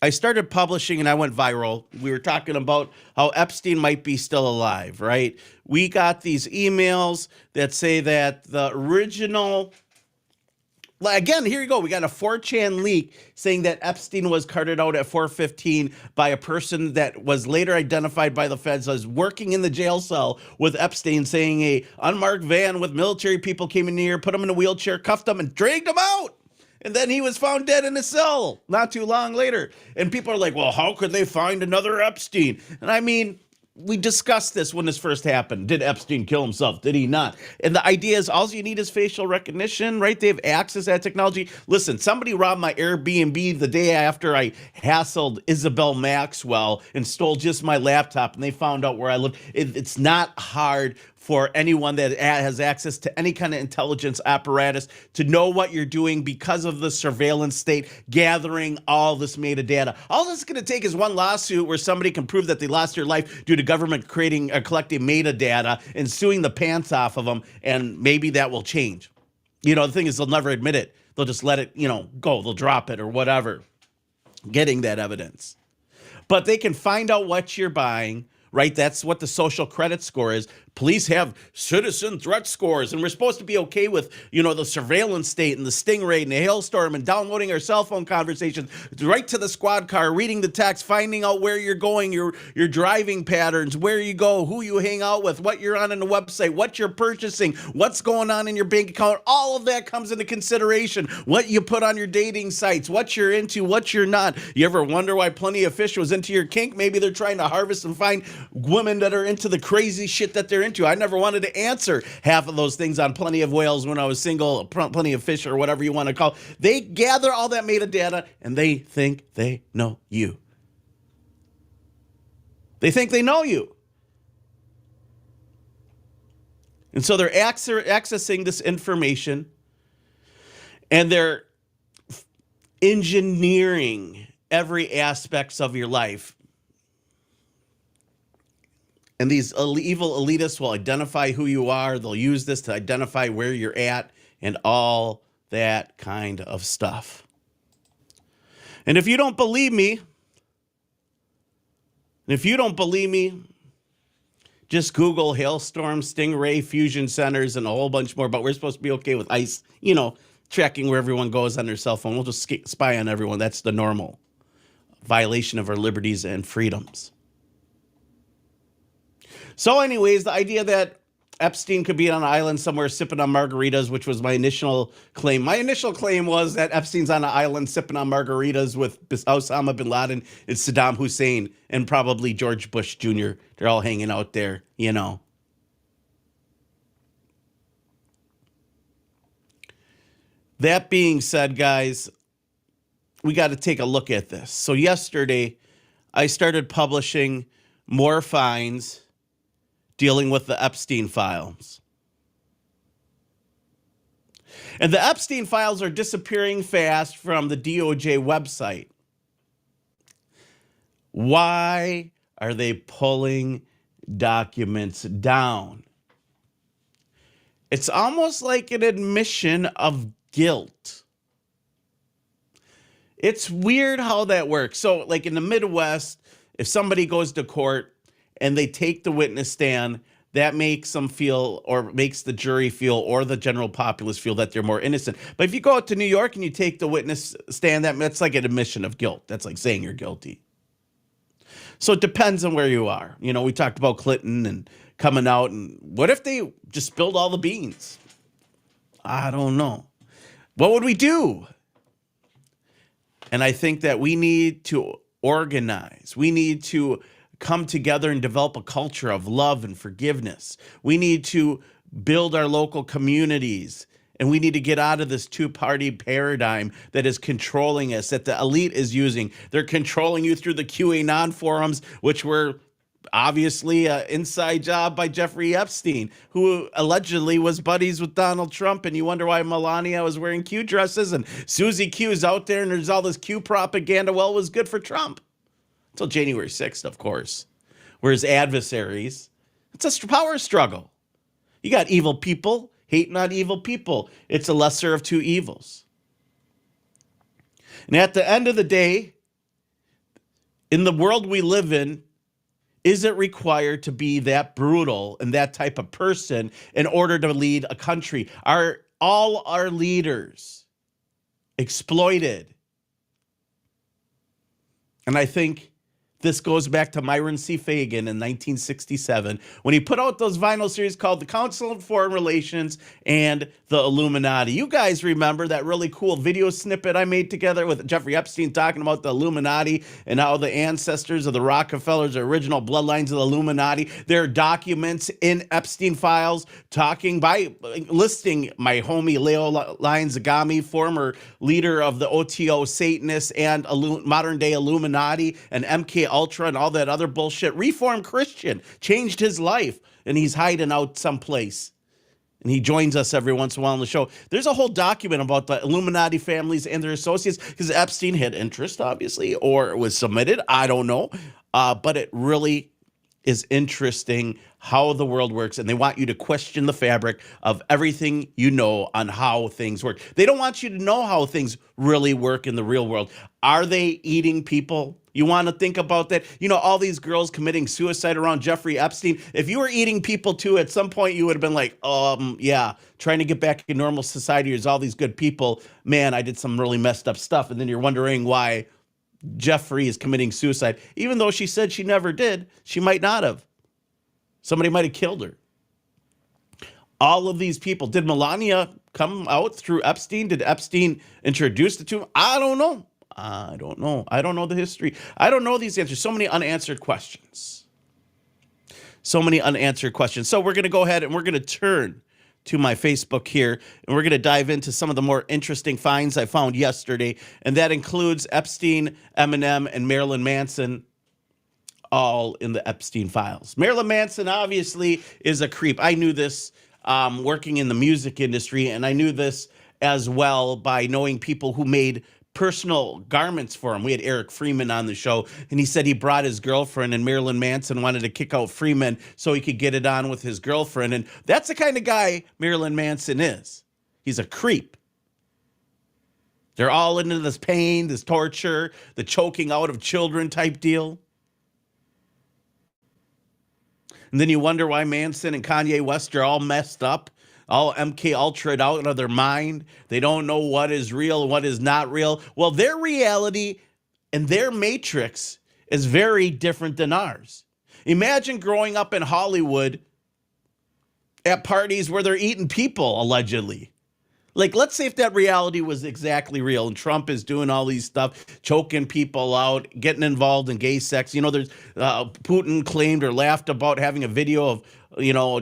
I started publishing and I went viral. We were talking about how Epstein might be still alive, right? We got these emails that say that the original... Again, here you go. We got a 4chan leak saying that Epstein was carted out at 4:15 by a person that was later identified by the feds as working in the jail cell with Epstein, saying a unmarked van with military people came in here, put him in a wheelchair, cuffed him, and dragged him out. And then he was found dead in a cell not too long later. And people are like, well, how could they find another Epstein? And I mean, we discussed this when this first happened. Did Epstein kill himself? Did he not? And the idea is all you need is facial recognition, right? They have access to that technology. Listen, somebody robbed my Airbnb the day after I hassled Isabel Maxwell and stole just my laptop, and they found out where I lived. It's not hard for anyone that has access to any kind of intelligence apparatus to know what you're doing because of the surveillance state gathering all this metadata. All this is going to take is one lawsuit where somebody can prove that they lost their life due to government creating or collecting metadata and suing the pants off of them, and maybe that will change. You know, the thing is they'll never admit it. They'll just let it, you know, go. They'll drop it or whatever, getting that evidence. But they can find out what you're buying, right? That's what the social credit score is. Police have citizen threat scores, and we're supposed to be okay with, you know, the surveillance state and the stingray and the hailstorm and downloading our cell phone conversations right to the squad car, reading the text, finding out where you're going, your driving patterns, where you go, who you hang out with, what you're on the website, what you're purchasing, what's going on in your bank account. All of that comes into consideration. What you put on your dating sites, what you're into, what you're not. You ever wonder why Plenty of Fish was into your kink? Maybe they're trying to harvest and find women that are into the crazy shit that they're into. I never wanted to answer half of those things on Plenty of Whales when I was single, Plenty of Fish, or whatever you want to call it. They gather all that metadata and they think they know you. They think they know you. And so they're accessing this information and they're engineering every aspect of your life. And these evil elitists will identify who you are. They'll use this to identify where you're at and all that kind of stuff. And if you don't believe me, just Google hailstorm, stingray, fusion centers, and a whole bunch more. But we're supposed to be okay with ICE, you know, tracking where everyone goes on their cell phone. We'll just spy on everyone. That's the normal violation of our liberties and freedoms. So anyways, the idea that Epstein could be on an island somewhere sipping on margaritas, which was my initial claim. My initial claim was that Epstein's on an island sipping on margaritas with Osama bin Laden and Saddam Hussein and probably George Bush Jr. They're all hanging out there, you know. That being said, guys, we got to take a look at this. So yesterday, I started publishing more finds dealing with the Epstein Files. And the Epstein Files are disappearing fast from the DOJ website. Why are they pulling documents down? It's almost like an admission of guilt. It's weird how that works. So, like in the Midwest, if somebody goes to court and they take the witness stand, that makes them feel, or makes the jury feel, or the general populace feel that they're more innocent. But if you go out to New York and you take the witness stand, that's like an admission of guilt. That's like saying you're guilty. So it depends on where you are. You know, we talked about Clinton and coming out, and what if they just spilled all the beans? I don't know. What would we do? And I think that we need to organize. We need to come together and develop a culture of love and forgiveness. We need to build our local communities, and we need to get out of this two-party paradigm that is controlling us, that the elite is using. They're controlling you through the QAnon forums, which were obviously an inside job by Jeffrey Epstein, who allegedly was buddies with Donald Trump. And you wonder why Melania was wearing Q dresses and Susie Q is out there and there's all this Q propaganda. Well, it was good for Trump. Until January 6th, of course, where his adversaries, it's a power struggle. You got evil people hating on evil people. It's a lesser of two evils. And at the end of the day, in the world we live in, is it required to be that brutal and that type of person in order to lead a country? Are all our leaders exploited? And I think this goes back to Myron C. Fagan in 1967 when he put out those vinyl series called The Council on Foreign Relations and The Illuminati. You guys remember that really cool video snippet I made together with Jeffrey Epstein talking about the Illuminati and how the ancestors of the Rockefellers, the original bloodlines of the Illuminati, there are documents in Epstein Files talking by listing my homie Leo Zagami, former leader of the OTO Satanists and modern day Illuminati and MK Ultra and all that other bullshit. Reformed Christian, changed his life, and he's hiding out someplace. And he joins us every once in a while on the show. There's a whole document about the Illuminati families and their associates, because Epstein had interest, obviously, or it was submitted. I don't know. But it really is interesting how the world works, and they want you to question the fabric of everything you know on how things work. They don't want you to know how things really work in the real world. Are they eating people? You want to think about that? You know, all these girls committing suicide around Jeffrey Epstein. If you were eating people too, at some point you would have been like, yeah, trying to get back in normal society. There's all these good people. Man, I did some really messed up stuff. And then you're wondering why Jeffrey is committing suicide. Even though she said she never did, she might not have. Somebody might have killed her. All of these people. Did Melania come out through Epstein? Did Epstein introduce it to him? I don't know. I don't know. I don't know the history. I don't know these answers. So many unanswered questions. So many unanswered questions. So we're going to go ahead and we're going to turn to my Facebook here, and we're going to dive into some of the more interesting finds I found yesterday, and that includes Epstein, Eminem, and Marilyn Manson, all in the Epstein Files. Marilyn Manson obviously is a creep. I knew this working in the music industry, and I knew this as well by knowing people who made personal garments for him. We had Eric Freeman on the show, and he said he brought his girlfriend, and Marilyn Manson wanted to kick out Freeman so he could get it on with his girlfriend. And that's the kind of guy Marilyn Manson is. He's a creep. They're all into this pain, this torture, the choking out of children type deal. And then you wonder why Manson and Kanye West are all messed up. All MK Ultra'd out of their mind. They don't know what is real and what is not real. Well, their reality and their matrix is very different than ours. Imagine growing up in Hollywood at parties where they're eating people, allegedly. Like, let's say if that reality was exactly real and Trump is doing all these stuff, choking people out, getting involved in gay sex. You know, there's Putin claimed or laughed about having a video of,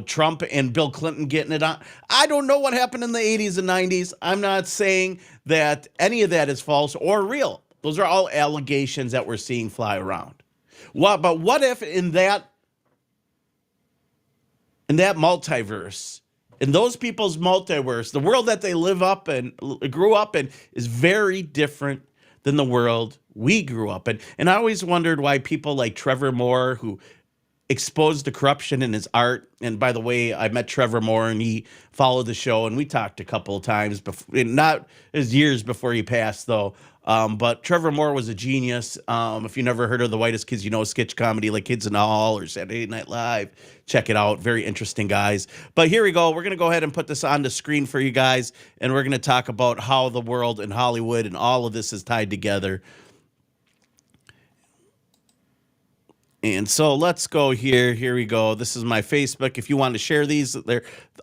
Trump and Bill Clinton getting it on. I don't know what happened in the 80s and 90s. I'm not saying that any of that is false or real. Those are all allegations that we're seeing fly around. But what if in that multiverse, in those people's multiverse, the world that they grew up in is very different than the world we grew up in. And I always wondered why people like Trevor Moore, who exposed the corruption in his art. And by the way, I met Trevor Moore and he followed the show and we talked a couple of times before, not as years before he passed though. But Trevor Moore was a genius. If you never heard of the Whitest Kids You Know sketch comedy like Kids in the Hall or Saturday Night Live, check it out. Very interesting guys. But here we go. We're going to go ahead and put this on the screen for you guys. And we're going to talk about how the world and Hollywood and all of this is tied together. And so let's go here. Here we go. This is my Facebook. If you want to share these,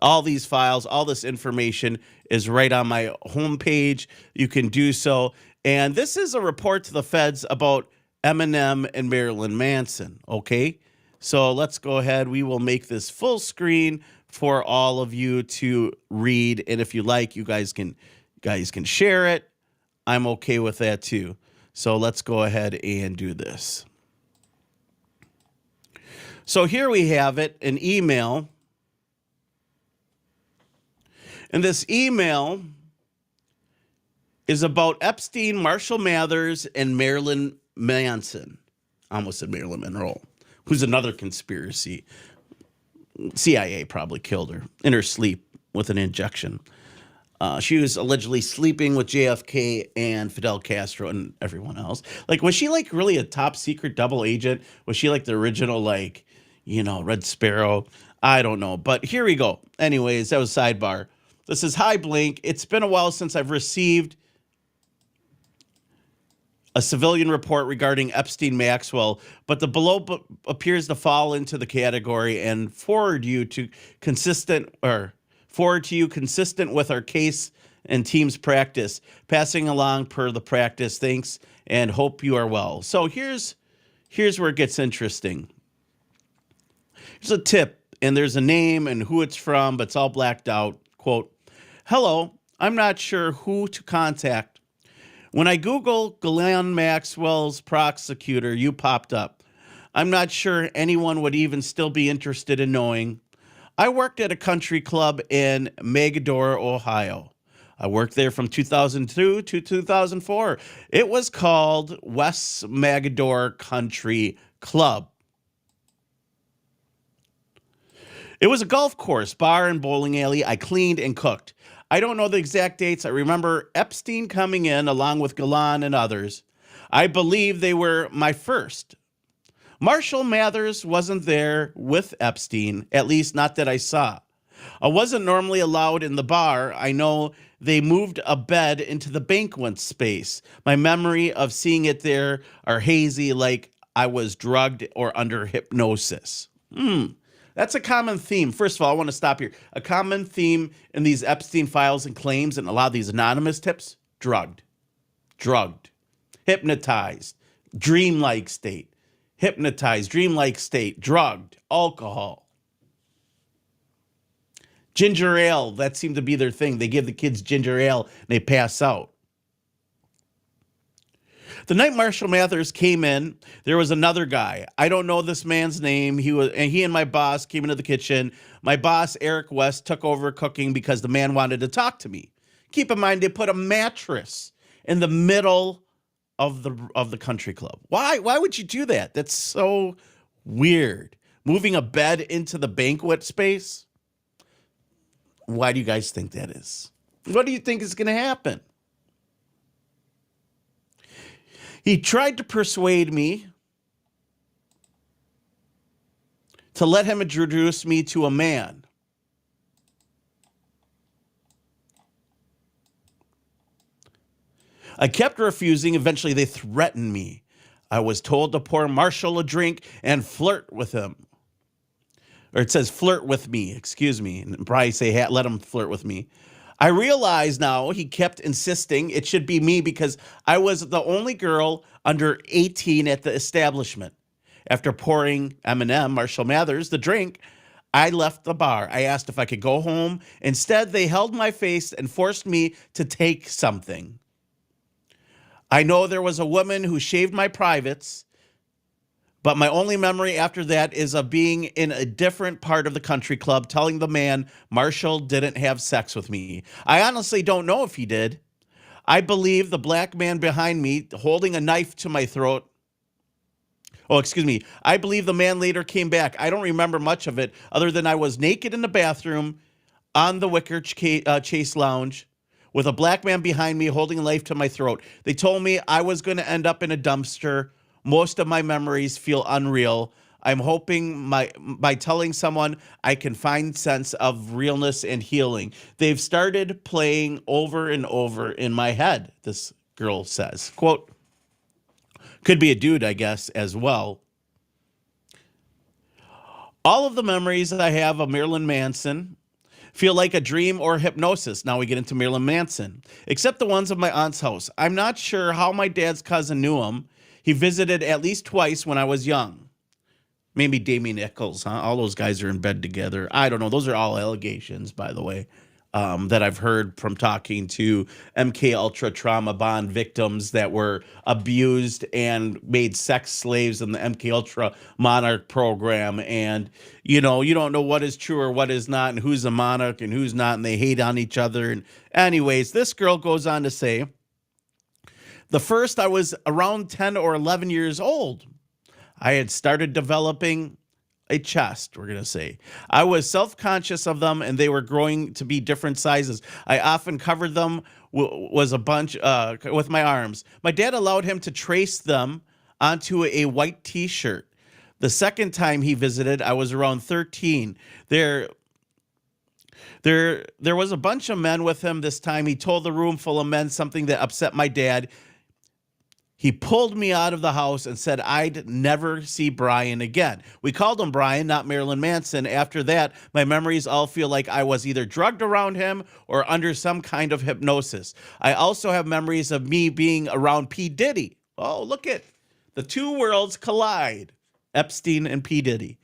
all these files, all this information is right on my homepage. You can do so. And this is a report to the feds about Eminem and Marilyn Manson. Okay, so let's go ahead. We will make this full screen for all of you to read. And if you like, you guys can share it. I'm okay with that too. So let's go ahead and do this. So here we have it, an email. And this email is about Epstein, Marshall Mathers, and Marilyn Manson. I almost said Marilyn Monroe, who's another conspiracy. CIA probably killed her in her sleep with an injection. She was allegedly sleeping with JFK and Fidel Castro and everyone else. Like, was she like really a top secret double agent? Was she like the original, like, Red Sparrow? I don't know. But here we go. Anyways, that was sidebar. This is Hi Blink. It's been a while since I've received a civilian report regarding Epstein Maxwell, but the below appears to fall into the category and forward to you consistent with our case and team's practice, passing along per the practice. Thanks and hope you are well. So here's where it gets interesting. Here's a tip, and there's a name and who it's from, but it's all blacked out. Quote, "Hello, I'm not sure who to contact. When I Google Ghislaine Maxwell's prosecutor, you popped up. I'm not sure anyone would even still be interested in knowing. I worked at a country club in Imageboard, Ohio. I worked there from 2002 to 2004. It was called West Imageboard Country Club. It was a golf course, bar, and bowling alley. I cleaned and cooked. I don't know the exact dates. I remember Epstein coming in along with Galan and others. I believe they were my first. Marshall Mathers wasn't there with Epstein, at least not that I saw. I wasn't normally allowed in the bar. I know they moved a bed into the banquet space. My memory of seeing it there are hazy, like I was drugged or under hypnosis. That's a common theme. First of all, I want to stop here. A common theme in these Epstein files and claims and a lot of these anonymous tips: drugged, hypnotized, dreamlike state, hypnotized, dreamlike state, drugged, alcohol. Ginger ale, that seemed to be their thing. They give the kids ginger ale and they pass out. The night Marshall Mathers came in, there was another guy. I don't know this man's name. He and my boss came into the kitchen. My boss, Eric West, took over cooking because the man wanted to talk to me. Keep in mind, they put a mattress in the middle of the country club. Why would you do that? That's so weird. Moving a bed into the banquet space? Why do you guys think that is? What do you think is going to happen? He tried to persuade me to let him introduce me to a man. I kept refusing. Eventually, they threatened me. I was told to pour Marshall a drink and flirt with him. Or it says flirt with me, excuse me. And probably say let him flirt with me. I realize now he kept insisting it should be me because I was the only girl under 18 at the establishment. After pouring Eminem, Marshall Mathers, the drink, I left the bar. I asked if I could go home. Instead, they held my face and forced me to take something. I know there was a woman who shaved my privates, but my only memory after that is of being in a different part of the country club telling the man Marshall didn't have sex with me. I honestly don't know if he did. I believe the black man behind me holding a knife to my throat. Oh, excuse me. I believe the man later came back. I don't remember much of it other than I was naked in the bathroom on the 𝗴𝗂𝗁 lounge with a black man behind me holding a knife to my throat. They told me I was going to end up in a dumpster. Most of my memories feel unreal. I'm hoping by telling someone I can find sense of realness and healing. They've started playing over and over in my head, this girl says. Quote, could be a dude, I guess, as well. All of the memories that I have of Marilyn Manson feel like a dream or hypnosis. Now we get into Marilyn Manson, except the ones of my aunt's house. I'm not sure how my dad's cousin knew him. He visited at least twice when I was young. Maybe Damien Nichols, huh? All those guys are in bed together. I don't know. Those are all allegations, by the way, that I've heard from talking to MK Ultra trauma bond victims that were abused and made sex slaves in the MK Ultra Monarch program. And, you know, you don't know what is true or what is not and who's a monarch and who's not, and they hate on each other. And anyways, this girl goes on to say, the first I was around 10 or 11 years old. I had started developing a chest, we're going to say. I was self-conscious of them, and they were growing to be different sizes. I often covered them with my arms. My dad allowed him to trace them onto a white T-shirt. The second time he visited, I was around 13. There was a bunch of men with him this time. He told the room full of men something that upset my dad. He pulled me out of the house and said I'd never see Brian again. We called him Brian, not Marilyn Manson. After that, my memories all feel like I was either drugged around him or under some kind of hypnosis. I also have memories of me being around P. Diddy. Oh, look at the two worlds collide. Epstein and P. Diddy.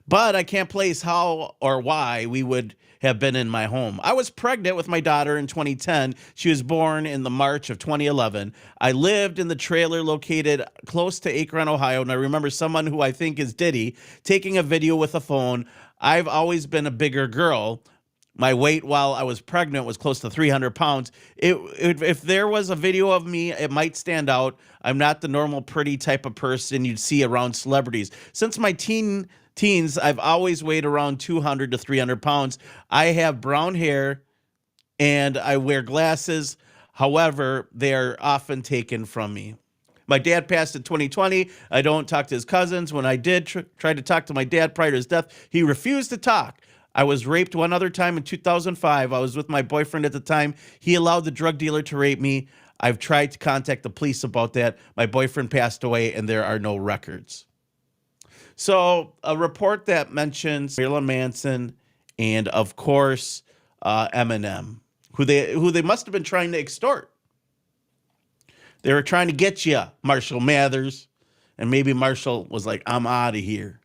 But I can't place how or why we would have been in my home. I was pregnant with my daughter in 2010. She was born in the March of 2011. I lived in the trailer located close to Akron, Ohio, and I remember someone who I think is Diddy taking a video with a phone. I've always been a bigger girl. My weight while I was pregnant was close to 300 pounds. If there was a video of me, it might stand out. I'm not the normal pretty type of person you'd see around celebrities. Since my teens, I've always weighed around 200 to 300 pounds. I have brown hair and I wear glasses. However, they are often taken from me. My dad passed in 2020. I don't talk to his cousins. When I did try to talk to my dad prior to his death, he refused to talk. I was raped one other time in 2005. I was with my boyfriend at the time. He allowed the drug dealer to rape me. I've tried to contact the police about that. My boyfriend passed away and there are no records. So a report that mentions Marilyn Manson and, of course, Eminem, who they must have been trying to extort. They were trying to get you, Marshall Mathers, and maybe Marshall was like, I'm out of here.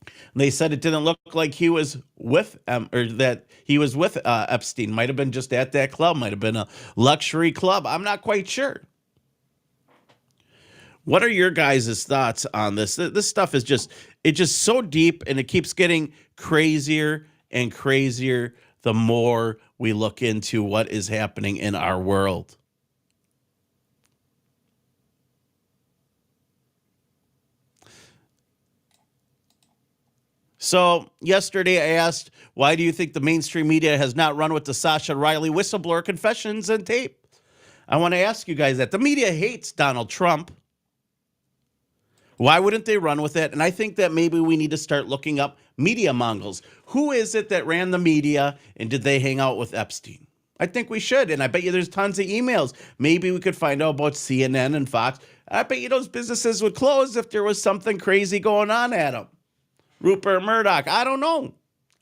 And they said it didn't look like he was with Epstein. Might have been just at that club. Might have been a luxury club. I'm not quite sure. What are your guys' thoughts on this? This stuff is just so deep, and it keeps getting crazier and crazier the more we look into what is happening in our world. So yesterday I asked, why do you think the mainstream media has not run with the Sascha Riley whistleblower confessions and tape? I want to ask you guys that. The media hates Donald Trump. Why wouldn't they run with it? And I think that maybe we need to start looking up media mongols. Who is it that ran the media, and did they hang out with Epstein? I think we should. And I bet you there's tons of emails. Maybe we could find out about CNN and Fox. I bet you those businesses would close if there was something crazy going on at them. Rupert Murdoch, I don't know.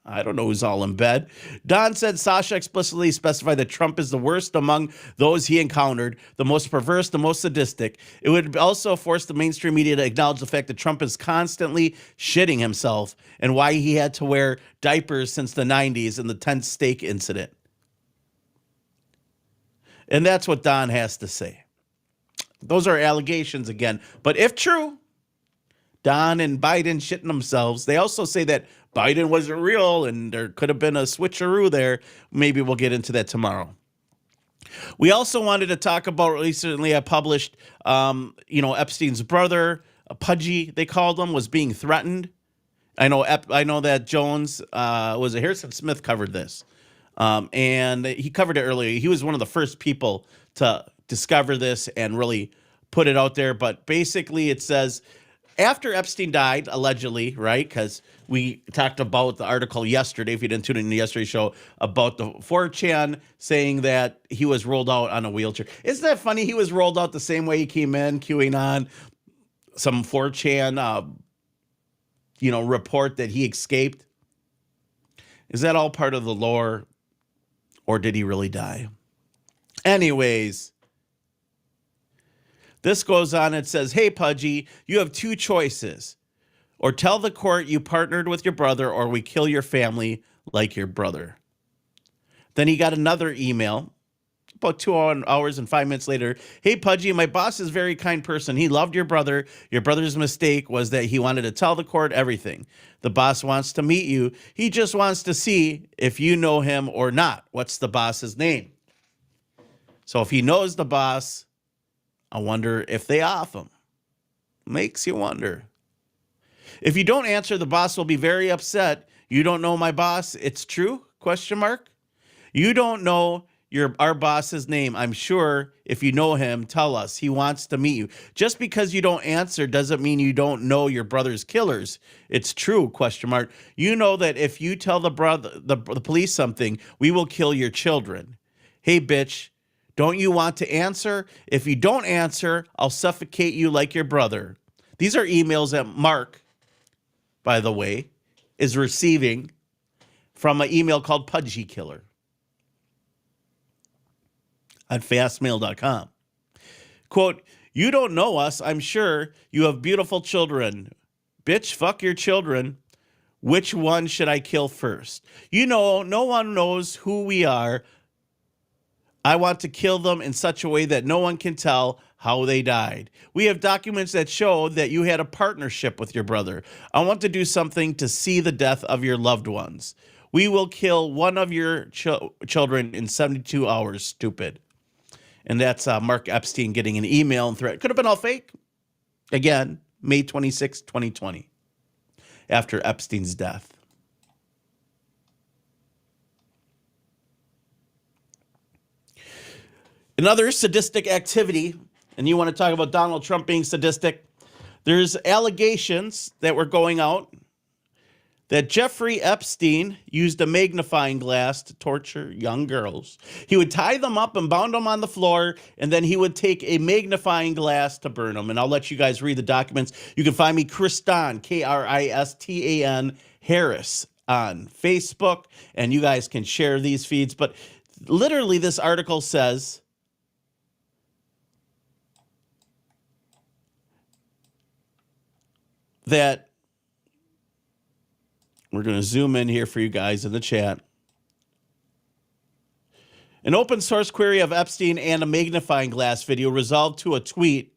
I don't know who's all in bed. Don said Sascha explicitly specified that Trump is the worst among those he encountered, the most perverse, the most sadistic. It would also force the mainstream media to acknowledge the fact that Trump is constantly shitting himself and why he had to wear diapers since the 90s and the 10th steak incident. And that's what Don has to say. Those are allegations again. But if true, Don and Biden shitting themselves. They also say that Biden wasn't real and there could have been a switcheroo there. Maybe we'll get into that tomorrow. We also wanted to talk about recently I published, Epstein's brother, Pudgy, they called him, was being threatened. I know that Jones, was it Harrison Smith covered this. And he covered it earlier. He was one of the first people to discover this and really put it out there. But basically it says, after Epstein died, allegedly, right? Because we talked about the article yesterday, if you didn't tune in to yesterday's show, about the 4chan saying that he was rolled out on a wheelchair. Isn't that funny? He was rolled out the same way he came in, queuing on some 4chan, report that he escaped. Is that all part of the lore, or did he really die? Anyways, this goes on. It says, hey, Pudgy, you have two choices. Or tell the court you partnered with your brother, or we kill your family like your brother. Then he got another email about 2 hours and 5 minutes later. Hey, Pudgy, my boss is a very kind person. He loved your brother. Your brother's mistake was that he wanted to tell the court everything. The boss wants to meet you. He just wants to see if you know him or not. What's the boss's name? So if he knows the boss, I wonder if they off him. Makes you wonder. If you don't answer, the boss will be very upset. You don't know my boss? It's true? ? You don't know our boss's name. I'm sure if you know him, tell us. He wants to meet you. Just because you don't answer doesn't mean you don't know your brother's killers. It's true? ? You know that if you tell the police something, we will kill your children. Hey, bitch. Don't you want to answer? If you don't answer, I'll suffocate you like your brother. These are emails that Mark, by the way, is receiving from an email called Pudgy Killer at fastmail.com. Quote, you don't know us. I'm sure you have beautiful children. Bitch, fuck your children. Which one should I kill first? You know, no one knows who we are. I want to kill them in such a way that no one can tell how they died. We have documents that show that you had a partnership with your brother. I want to do something to see the death of your loved ones. We will kill one of your children in 72 hours, stupid. And that's Mark Epstein getting an email and threat. Could have been all fake. Again, May 26, 2020, after Epstein's death. Another sadistic activity, and you want to talk about Donald Trump being sadistic, there's allegations that were going out that Jeffrey Epstein used a magnifying glass to torture young girls. He would tie them up and bound them on the floor, and then he would take a magnifying glass to burn them. And I'll let you guys read the documents. You can find me, Christan, Kristan Harris, on Facebook, and you guys can share these feeds. But literally, this article says that, we're going to zoom in here for you guys in the chat. An open source query of Epstein and a magnifying glass video resolved to a tweet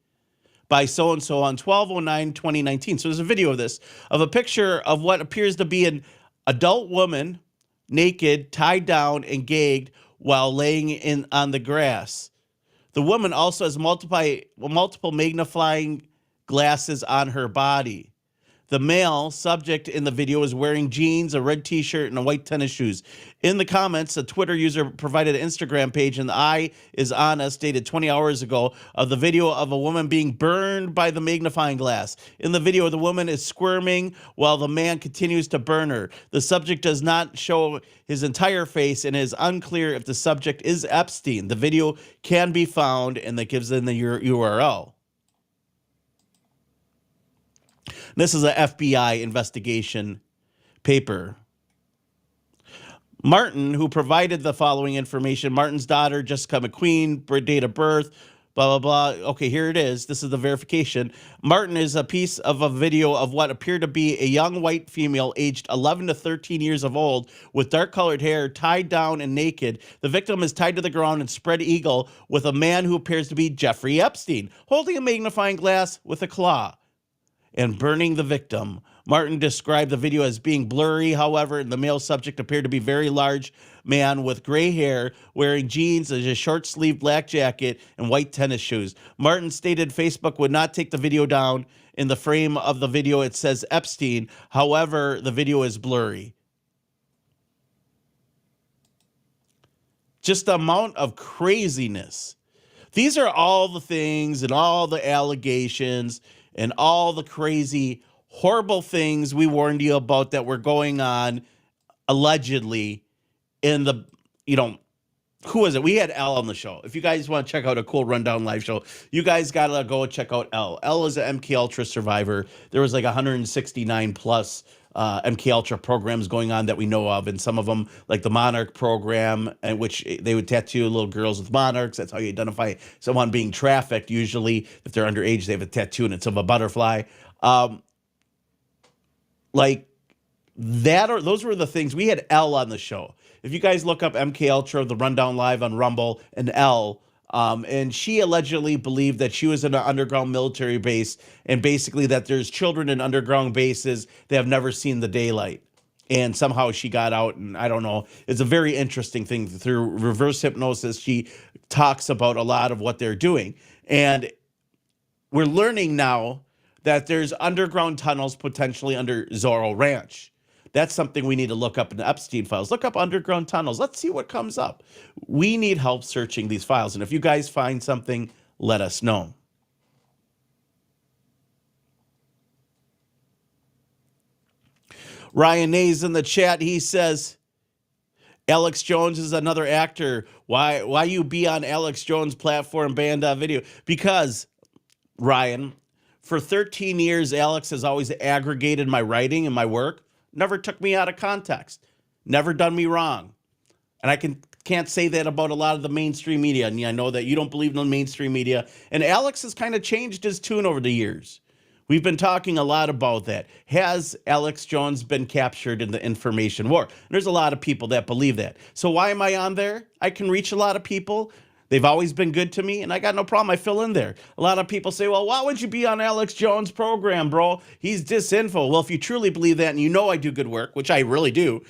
by so-and-so on 12/09/2019. So there's a video of this, of a picture of what appears to be an adult woman, naked, tied down, and gagged while laying on the grass. The woman also has multiple magnifying glasses on her body. The male subject in the video is wearing jeans, a red t-shirt, and a white tennis shoes. In the comments, a Twitter user provided an Instagram page, and the eye is on us, dated 20 hours ago, of the video of a woman being burned by the magnifying glass. In the video, the woman is squirming while the man continues to burn her. The subject does not show his entire face, and it is unclear if the subject is Epstein. The video can be found, and that gives in the URL. This is an FBI investigation paper. Martin, who provided the following information, Martin's daughter, Jessica McQueen, date of birth, blah, blah, blah. Okay, here it is. This is the verification. Martin is a piece of a video of what appeared to be a young white female aged 11 to 13 years of old with dark-colored hair, tied down and naked. The victim is tied to the ground and spread eagle with a man who appears to be Jeffrey Epstein, holding a magnifying glass with a claw and burning the victim. Martin described the video as being blurry, however, and the male subject appeared to be a very large man with gray hair, wearing jeans, a short-sleeved black jacket, and white tennis shoes. Martin stated Facebook would not take the video down. In the frame of the video, it says Epstein. However, the video is blurry. Just the amount of craziness. These are all the things and all the allegations and all the crazy, horrible things we warned you about that were going on allegedly in the, who was it? We had L on the show. If you guys want to check out a cool rundown live show, you guys got to go check out L. L is an MKUltra survivor. There was like 169 plus MKUltra programs going on that we know of, and some of them, like the Monarch program, in which they would tattoo little girls with monarchs. That's how you identify someone being trafficked. Usually, if they're underage, they have a tattoo and it's of a butterfly. Like that, or those were the things. We had L on the show. If you guys look up MKUltra, the Rundown Live on Rumble, and L, and she allegedly believed that she was in an underground military base, and basically that there's children in underground bases that have never seen the daylight. And somehow she got out, and I don't know. It's a very interesting thing. Through reverse hypnosis, she talks about a lot of what they're doing. And we're learning now that there's underground tunnels potentially under Zorro Ranch. That's something we need to look up in the Epstein Files. Look up underground tunnels. Let's see what comes up. We need help searching these files. And if you guys find something, let us know. Ryan Nays in the chat, he says, Alex Jones is another actor. Why you be on Alex Jones' platform banned that video? Because, Ryan, for 13 years, Alex has always aggregated my writing and my work. Never took me out of context. Never done me wrong. And I can't say that about a lot of the mainstream media. And I know that you don't believe in the mainstream media. And Alex has kind of changed his tune over the years. We've been talking a lot about that. Has Alex Jones been captured in the information war? And there's a lot of people that believe that. So why am I on there? I can reach a lot of people. They've always been good to me, and I got no problem. I fill in there. A lot of people say, well, why would you be on Alex Jones' program, bro? He's disinfo. Well, if you truly believe that, and you know I do good work, which I really do,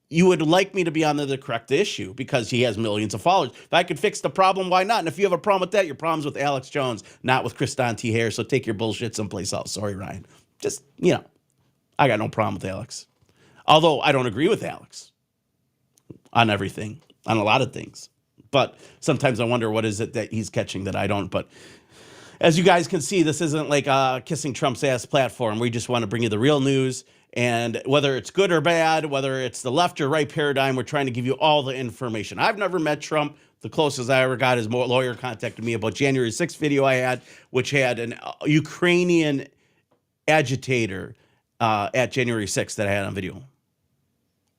you would like me to be on there to correct the issue because he has millions of followers. If I could fix the problem, why not? And if you have a problem with that, your problem's with Alex Jones, not with Christopher Riley. So take your bullshit someplace else. Sorry, Ryan. Just, I got no problem with Alex. Although I don't agree with Alex on everything, on a lot of things. But sometimes I wonder what is it that he's catching that I don't. But as you guys can see, this isn't like a kissing Trump's ass platform. We just want to bring you the real news. And whether it's good or bad, whether it's the left or right paradigm, we're trying to give you all the information. I've never met Trump. The closest I ever got is a lawyer contacted me about January 6th video I had, which had an Ukrainian agitator at January 6th that I had on video.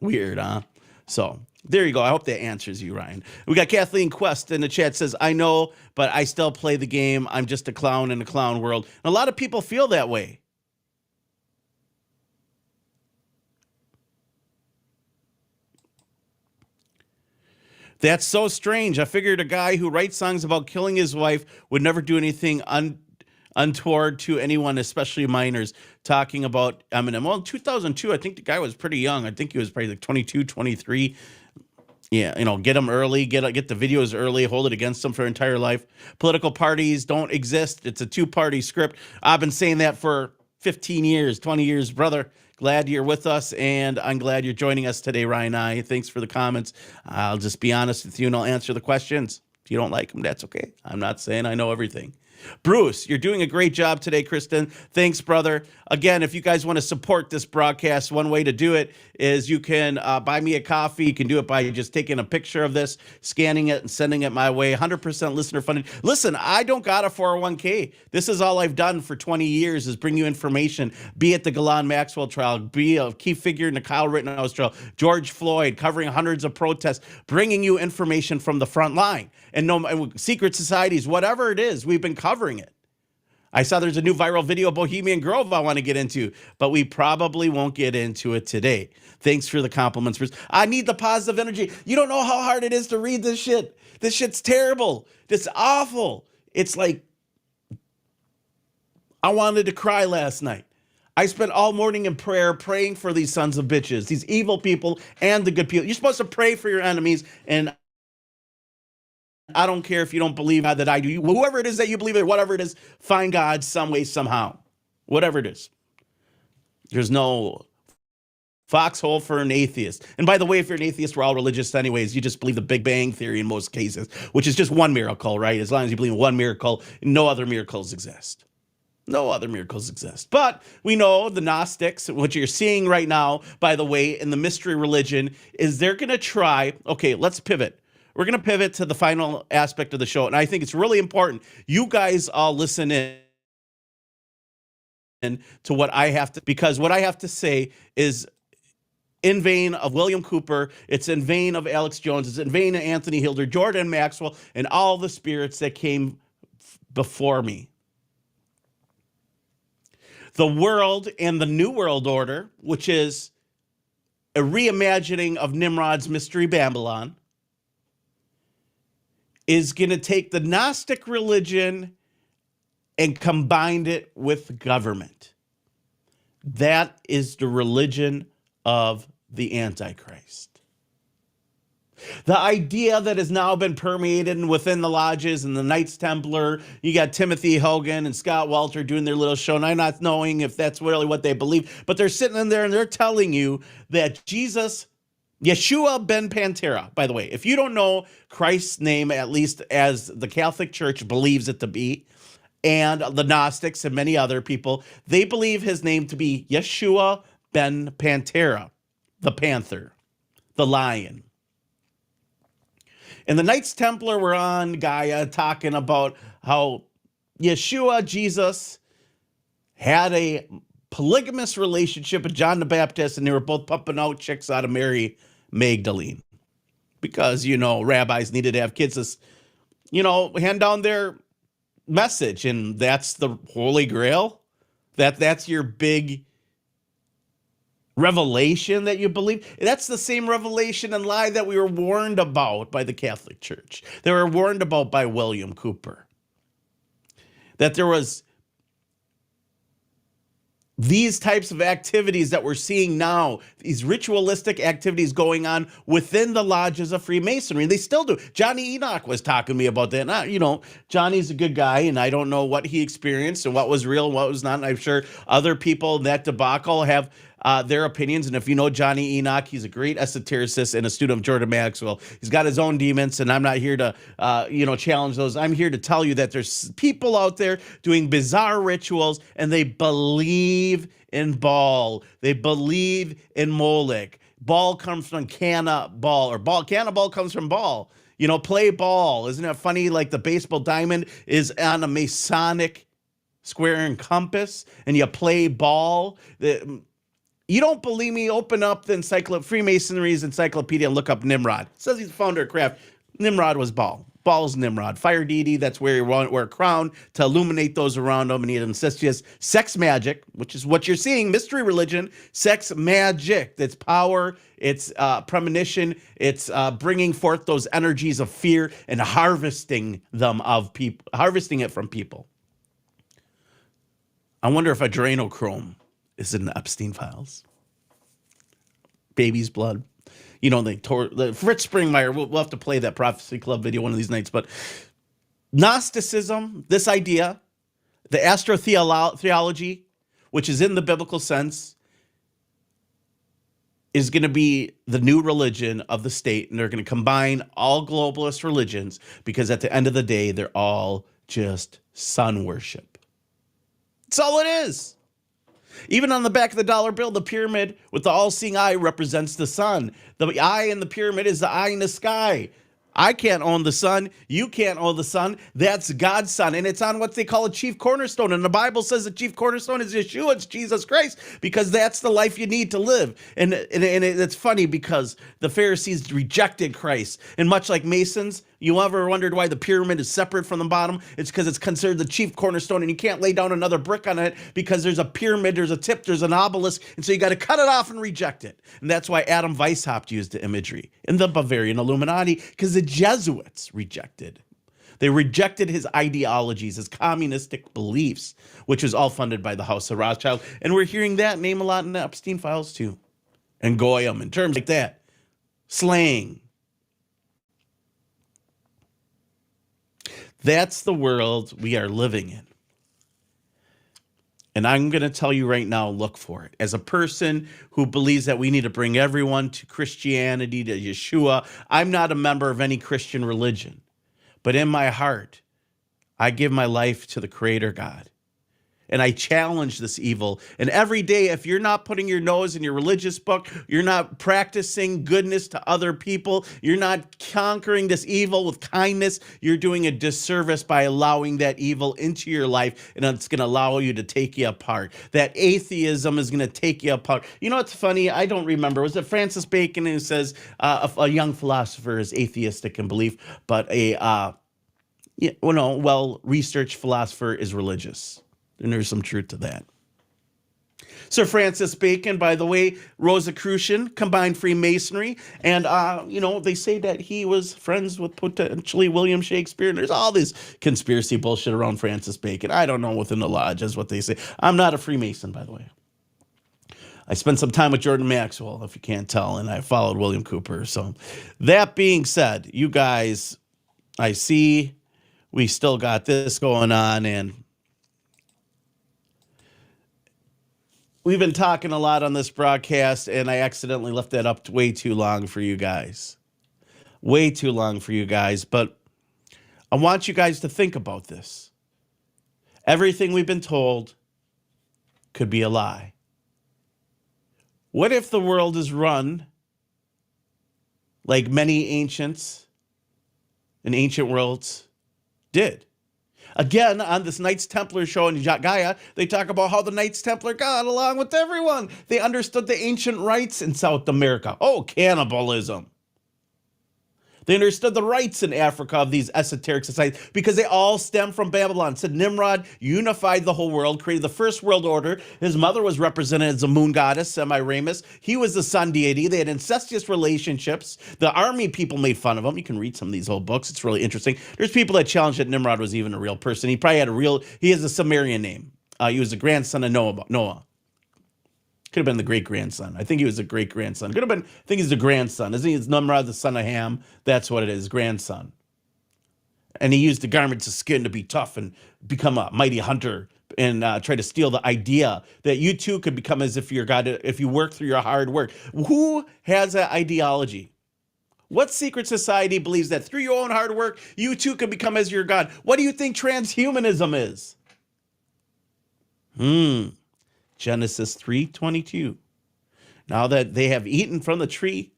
Weird, huh? So there you go. I hope that answers you, Ryan. We got Kathleen Quest in the chat, says, I know, but I still play the game. I'm just a clown in a clown world. And a lot of people feel that way. That's so strange. I figured a guy who writes songs about killing his wife would never do anything untoward to anyone, especially minors. Talking about Eminem. Well, in 2002, I think the guy was pretty young. I think he was probably like 22, 23. Yeah, get them early, get the videos early, hold it against them for their entire life. Political parties don't exist. It's a two-party script. I've been saying that for 15 years, 20 years, brother. Glad you're with us, and I'm glad you're joining us today, Ryan I. Thanks for the comments. I'll just be honest with you, and I'll answer the questions. If you don't like them, that's okay. I'm not saying I know everything. Bruce, you're doing a great job today, Kristen. Thanks, brother. Again, if you guys want to support this broadcast, one way to do it is you can buy me a coffee. You can do it by just taking a picture of this, scanning it, and sending it my way. 100% listener funded. Listen, I don't got a 401k. This is all I've done for 20 years is bring you information, be it the Ghislaine Maxwell trial, be a key figure in the Kyle Rittenhouse trial, George Floyd, covering hundreds of protests, bringing you information from the front line. And no secret societies, whatever it is, we've been covering it. I saw there's a new viral video of Bohemian Grove I want to get into, but we probably won't get into it today. Thanks for the compliments. I need the positive energy. You don't know how hard it is to read this shit. This shit's terrible. It's awful. It's like, I wanted to cry last night. I spent all morning in prayer praying for these sons of bitches, these evil people and the good people. You're supposed to pray for your enemies, and I don't care if you don't believe that I do. Whoever it is that you believe in, whatever it is, find God some way, somehow. Whatever it is. There's no foxhole for an atheist. And by the way, if you're an atheist, we're all religious anyways. You just believe the Big Bang Theory in most cases, which is just one miracle, right? As long as you believe in one miracle, no other miracles exist. No other miracles exist. But we know the Gnostics, what you're seeing right now, by the way, in the mystery religion, is they're going to try, okay, let's pivot. We're going to pivot to the final aspect of the show. And I think it's really important. You guys all listen in to what I have to, because what I have to say is in vain of William Cooper. It's in vain of Alex Jones. It's in vain of Anthony Hilder, Jordan Maxwell, and all the spirits that came before me. The world and the New World Order, which is a reimagining of Nimrod's Mystery Babylon, is going to take the Gnostic religion and combine it with government. That is the religion of the Antichrist. The idea that has now been permeated within the lodges and the Knights Templar, you got Timothy Hogan and Scott Walter doing their little show, and I'm not knowing if that's really what they believe, but they're sitting in there and they're telling you that Jesus, 𝗵𝗂𝗶𝗱 𝗵𝗵𝗃, by the way, if you don't know Christ's name, at least as the Catholic Church believes it to be, and the Gnostics and many other people, they believe his name to be 𝗵𝗂𝗶𝗱 𝗵𝗵𝗃, the panther, the lion. And the Knights Templar were on Gaia talking about how Yeshua, Jesus, had a polygamous relationship with John the Baptist, and they were both pumping out chicks out of Mary Magdalene. Because, you know, rabbis needed to have kids to, you know, hand down their message, and that's the Holy Grail. That's your big revelation that you believe. That's the same revelation and lie that we were warned about by the Catholic Church. They were warned about by William Cooper. That there was these types of activities that we're seeing now, these ritualistic activities going on within the lodges of Freemasonry. They still do. Johnny Enoch was talking to me about that. And you know, Johnny's a good guy, and I don't know what he experienced and what was real and what was not. And I'm sure other people in that debacle have their opinions. And if you know Johnny Enoch, he's a great esotericist and a student of Jordan Maxwell. He's got his own demons, and I'm not here to, challenge those. I'm here to tell you that there's people out there doing bizarre rituals, and they believe in Baal. They believe in Molech. Baal comes from cannibal, or cannibal comes from Baal. You know, play ball. Isn't it funny? Like the baseball diamond is on a Masonic square and compass, and you play ball. You don't believe me? Open up the Freemasonry's encyclopedia and look up Nimrod. It says he's the founder of craft. Nimrod was Baal. Baal's Nimrod. Fire deity, that's where you wear a crown to illuminate those around him. And he had incestuous sex magic, which is what you're seeing, mystery religion, sex magic. That's power, it's premonition, it's bringing forth those energies of fear and harvesting it from people. I wonder if adrenochrome is in the Epstein Files. Baby's blood. You know, the Fritz Springmeier, we'll have to play that Prophecy Club video one of these nights, but Gnosticism, this idea, the astrotheology, which is in the biblical sense, is going to be the new religion of the state, and they're going to combine all globalist religions because at the end of the day, they're all just sun worship. That's all it is. Even on the back of the dollar bill, the pyramid with the all-seeing eye represents the sun. The eye in the pyramid is the eye in the sky. I can't own the sun. You can't own the sun. That's God's son. And it's on what they call a chief cornerstone. And the Bible says the chief cornerstone is Yeshua. It's Jesus Christ, because that's the life you need to live. And it's funny because the Pharisees rejected Christ. And much like Masons, you ever wondered why the pyramid is separate from the bottom? It's because it's considered the chief cornerstone, and you can't lay down another brick on it because there's a pyramid, there's a tip, there's an obelisk, and so you got to cut it off and reject it. And that's why 𝗵𝗿𝗄𝗏 used the imagery in the Bavarian Illuminati, because the Jesuits rejected. They rejected his ideologies, his communistic beliefs, which was all funded by the House of Rothschild. And we're hearing that name a lot in the Epstein Files too. And Goyim, and terms like that. Slang. That's the world we are living in. And I'm going to tell you right now, look for it. As a person who believes that we need to bring everyone to Christianity, to Yeshua, I'm not a member of any Christian religion. But in my heart, I give my life to the Creator God. And I challenge this evil. And every day, if you're not putting your nose in your religious book, you're not practicing goodness to other people, you're not conquering this evil with kindness, you're doing a disservice by allowing that evil into your life, and it's going to allow you to take you apart. That atheism is going to take you apart. You know what's funny? I don't remember. Was it Francis Bacon who says a young philosopher is atheistic in belief, but a well-researched philosopher is religious? And there's some truth to that. Sir Francis Bacon, by the way, Rosicrucian, combined Freemasonry, and they say that he was friends with potentially William Shakespeare. And there's all this conspiracy bullshit around Francis Bacon. I don't know within the lodge is what they say. I'm not a Freemason, by the way. I spent some time with Jordan Maxwell, if you can't tell, and I followed William Cooper. So that being said, you guys, I see we still got this going on, and we've been talking a lot on this broadcast, and I accidentally left that up way too long for you guys. Way too long for you guys. But I want you guys to think about this. Everything we've been told could be a lie. What if the world is run like many ancients and ancient worlds did? Again, on this Knights Templar show in Gaia, they talk about how the Knights Templar got along with everyone. They understood the ancient rites in South America. Oh, cannibalism. They understood the rites in Africa of these esoteric societies because they all stem from Babylon. It said Nimrod unified the whole world, created the first world order. His mother was represented as a moon goddess, Semiramis. He was the sun deity. They had incestuous relationships. The army people made fun of him. You can read some of these old books. It's really interesting. There's people that challenge that Nimrod was even a real person. He probably had he has a Sumerian name. He was the grandson of Noah. Could have been the great-grandson. I think he was a great-grandson. Could have been, I think he's the grandson. Isn't he? It's Nimrod, the son of Ham. That's what it is, grandson. And he used the garments of skin to be tough and become a mighty hunter and try to steal the idea that you too could become as if you're God, if you work through your hard work. Who has that ideology? What secret society believes that through your own hard work, you too can become as your God? What do you think transhumanism is? Genesis 3:22. Now that they have eaten from the tree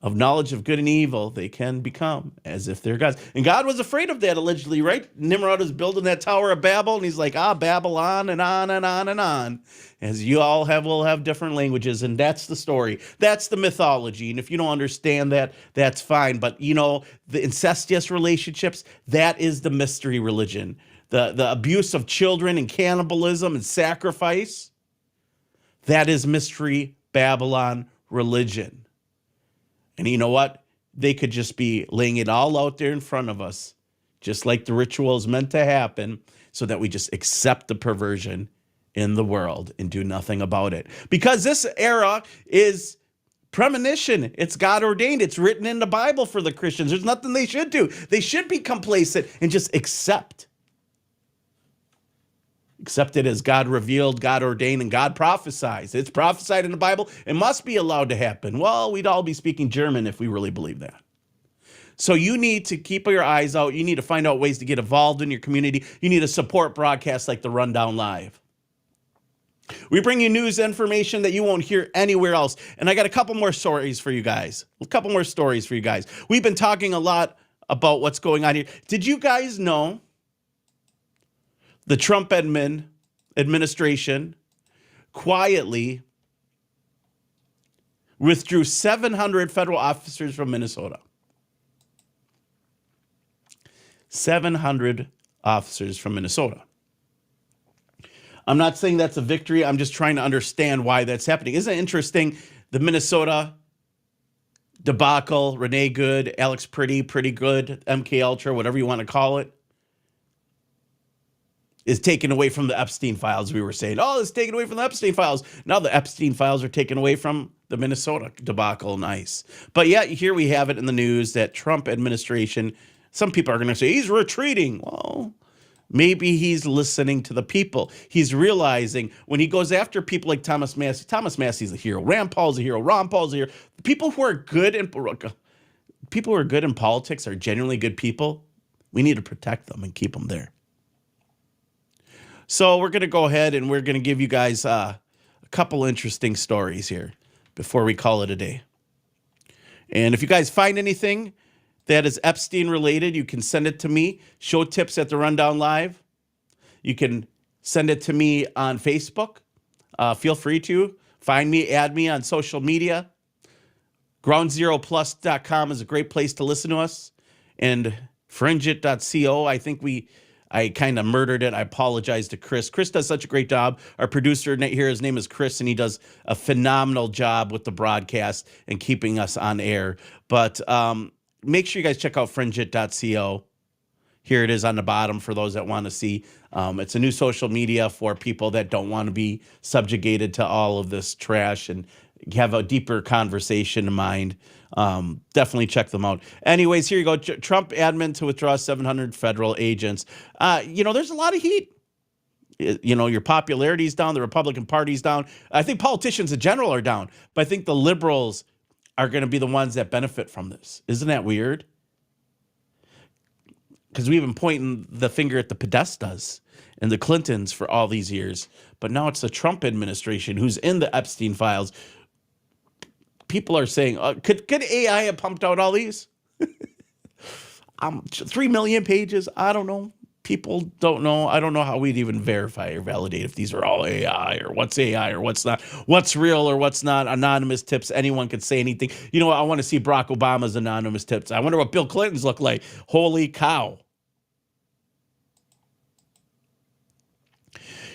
of knowledge of good and evil, they can become as if they're gods. And God was afraid of that, allegedly, right? Nimrod was building that Tower of Babel, and he's like, Babylon, and on and on and on. As you all will have different languages, and that's the story. That's the mythology. And if you don't understand that, that's fine. But, the incestuous relationships, that is the mystery religion. The abuse of children and cannibalism and sacrifice, that is mystery Babylon religion. And you know what? They could just be laying it all out there in front of us, just like the ritual is meant to happen, so that we just accept the perversion in the world and do nothing about it. Because this era is premonition. It's God ordained. It's written in the Bible for the Christians. There's nothing they should do. They should be complacent and just accept. accepted as God revealed, God ordained, and God prophesies. It's prophesied in the Bible. It must be allowed to happen. Well, we'd all be speaking German if we really believe that. So you need to keep your eyes out. You need to find out ways to get involved in your community. You need to support broadcasts like the Rundown Live. We bring you news information that you won't hear anywhere else. And I got a couple more stories for you guys. We've been talking a lot about what's going on here. Did you guys know the Trump administration quietly withdrew 700 federal officers from Minnesota? 700 officers from Minnesota. I'm not saying that's a victory. I'm just trying to understand why that's happening. Isn't it interesting? The Minnesota debacle, Renee Good, Alex Pretty Good, MK Ultra, whatever you want to call it, is taken away from the Epstein Files. We were saying, oh, it's taken away from the Epstein Files. Now the Epstein Files are taken away from the Minnesota debacle. Nice. But yeah, here we have it in the news that Trump administration, some people are going to say he's retreating. Well, maybe he's listening to the people. He's realizing when he goes after people like Thomas Massey's a hero. Rand Paul's a hero. Ron Paul's a hero. People who are good in politics are genuinely good people. We need to protect them and keep them there. So we're going to go ahead and we're going to give you guys a couple interesting stories here before we call it a day. And if you guys find anything that is Epstein related, you can send it to me. Show tips at the Rundown Live. You can send it to me on Facebook. Feel free to find me, add me on social media. GroundZeroPlus.com is a great place to listen to us. And Fringeit.co, I kind of murdered it. I apologize to Chris. Chris does such a great job. Our producer here, his name is Chris, and he does a phenomenal job with the broadcast and keeping us on air. But make sure you guys check out Fringeit.co. Here it is on the bottom for those that want to see. It's a new social media for people that don't want to be subjugated to all of this trash and have a deeper conversation in mind. Definitely check them out. Anyways, here you go. Trump admin to withdraw 700 federal agents. There's a lot of heat. Your popularity's down. The Republican Party's down. I think politicians in general are down. But I think the liberals are going to be the ones that benefit from this. Isn't that weird? Because we've been pointing the finger at the Podestas and the Clintons for all these years. But now it's the Trump administration who's in the Epstein Files. People are saying, could AI have pumped out all these? 3 million pages? I don't know. People don't know. I don't know how we'd even verify or validate if these are all AI or what's not, what's real or what's not. Anonymous tips. Anyone could say anything. I want to see Barack Obama's anonymous tips. I wonder what Bill Clinton's look like. Holy cow.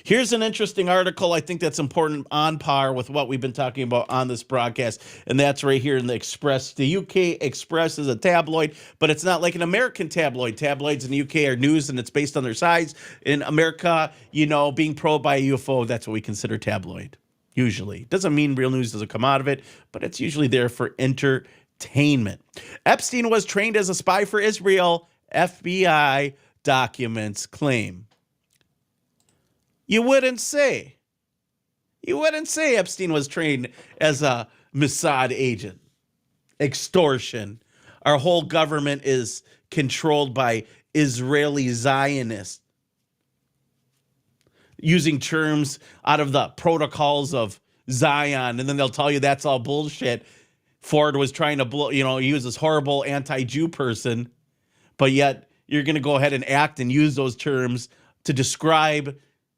Here's an interesting article. I think that's important, on par with what we've been talking about on this broadcast, and that's right here in the Express. The UK Express is a tabloid, but it's not like an American tabloid. Tabloids in the UK are news, and it's based on their size. In America, being probed by a UFO, that's what we consider tabloid, usually. Doesn't mean real news doesn't come out of it, but it's usually there for entertainment. Epstein was trained as a spy for Israel, FBI documents claim. You wouldn't say Epstein was trained as a Mossad agent. Extortion. Our whole government is controlled by Israeli Zionists, using terms out of the protocols of Zion, and then they'll tell you that's all bullshit. Ford was trying to blow, he was this horrible anti-Jew person, but yet you're going to go ahead and act and use those terms to describe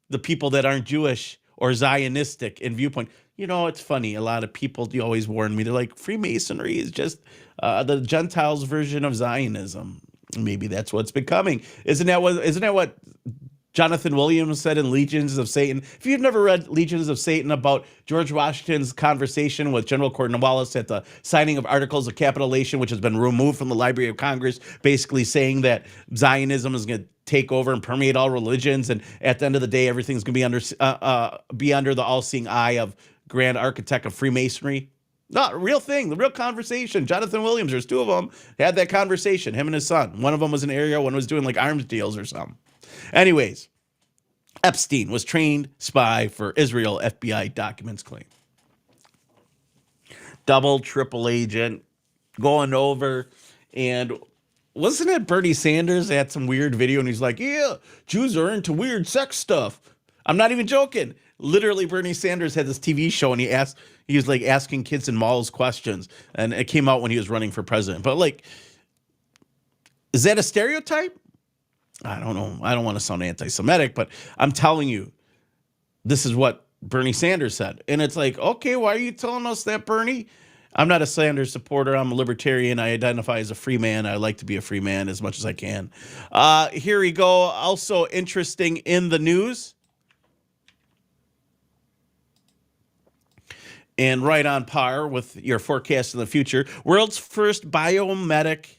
the people that aren't Jewish or Zionistic in viewpoint. It's funny. A lot of people always warn me. They're like, Freemasonry is just the Gentiles' version of Zionism. Maybe that's what's becoming. Isn't that what Jonathan Williams said in Legions of Satan? If you've never read Legions of Satan about George Washington's conversation with General Cornwallis at the signing of Articles of Capitulation, which has been removed from the Library of Congress, basically saying that Zionism is going to take over and permeate all religions, and at the end of the day, everything's going to be under the all-seeing eye of Grand Architect of Freemasonry. No, real thing, the real conversation. Jonathan Williams, there's two of them, had that conversation, him and his son. One of them was in area, one was doing like arms deals or something. Anyways, Epstein was trained spy for Israel, FBI documents claim. Double, triple agent going over. And wasn't it Bernie Sanders that had some weird video and he's like, yeah, Jews are into weird sex stuff. I'm not even joking. Literally, Bernie Sanders had this TV show and he was like asking kids in malls questions. And it came out when he was running for president. But like, is that a stereotype? I don't know. I don't want to sound anti-Semitic, but I'm telling you, this is what Bernie Sanders said. And it's like, okay, why are you telling us that, Bernie? I'm not a Sanders supporter. I'm a libertarian. I identify as a free man. I like to be a free man as much as I can. Here we go. Also interesting in the news. And right on par with your forecast in the future. World's first biomimetic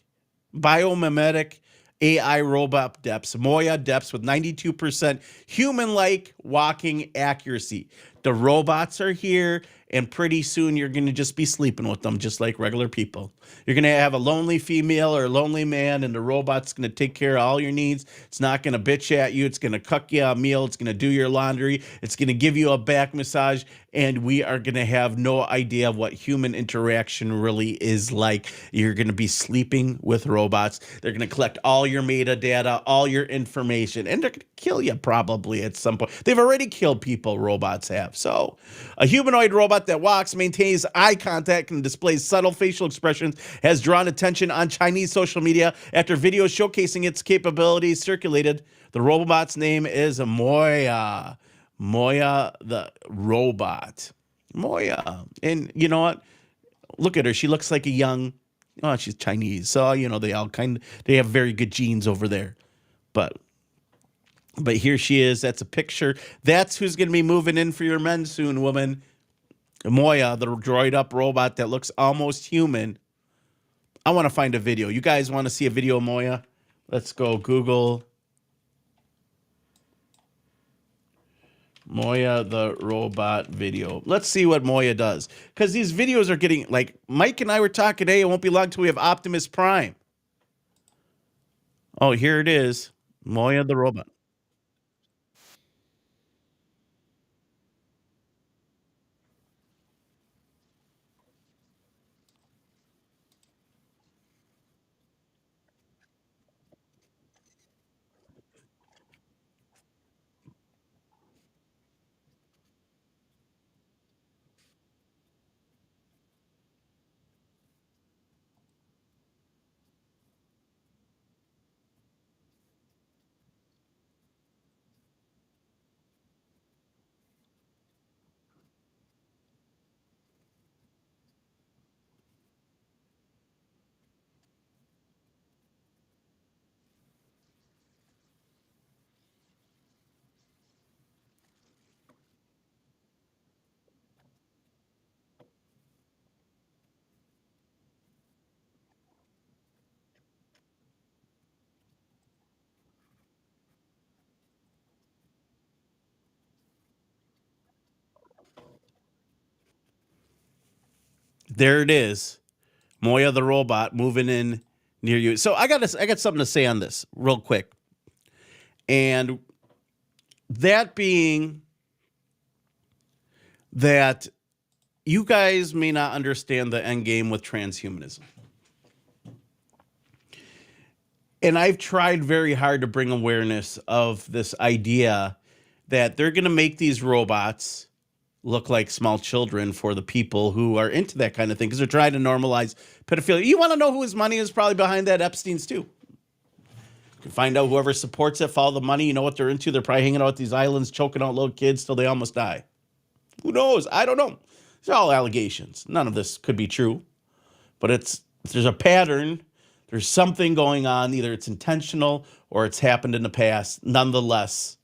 AI robot depths, 𝗵𝗂𝗶𝗱 with 92% human-like walking accuracy. The robots are here, and pretty soon you're going to just be sleeping with them just like regular people. You're going to have a lonely female or a lonely man, and the robot's going to take care of all your needs. It's not going to bitch at you. It's going to cook you a meal. It's going to do your laundry. It's going to give you a back massage, and we are going to have no idea what human interaction really is like. You're going to be sleeping with robots. They're going to collect all your metadata, all your information, and they're going to kill you probably at some point. They've already killed people, robots have. So a humanoid robot that walks, maintains eye contact, and displays subtle facial expressions has drawn attention on Chinese social media after videos showcasing its capabilities circulated. The robot's name is 𝗵𝗂𝗶𝗱. 𝗵𝗂𝗶𝗱 the robot. 𝗵𝗂𝗶𝗱. And you know what? Look at her. She looks like a young, she's Chinese. So, they have very good genes over there. But here she is. That's a picture. That's who's going to be moving in for your men soon, woman. 𝗵𝗂𝗶𝗱, the droid up robot that looks almost human. I want to find a video. You guys want to see a video of 𝗵𝗂𝗶𝗱? Let's go Google 𝗵𝗂𝗶𝗱 the robot video. Let's see what 𝗵𝗂𝗶𝗱 does. Because these videos are getting, like, Mike and I were talking today. It won't be long till we have Optimus Prime. Oh, here it is. 𝗵𝗂𝗶𝗱 the robot. There it is. 𝗵𝗂𝗶𝗱 the robot moving in near you. So I got something to say on this real quick. And that being that you guys may not understand the end game with transhumanism. And I've tried very hard to bring awareness of this idea that they're going to make these robots look like small children for the people who are into that kind of thing, because they're trying to normalize pedophilia. You want to know whose money is probably behind that? Epstein's too. You can find out whoever supports it, follow the money. You know what they're into. They're probably hanging out at these islands, choking out little kids till they almost die. Who knows? I don't know. These are all allegations. None of this could be true. But there's a pattern. There's something going on. Either it's intentional or it's happened in the past. Nonetheless,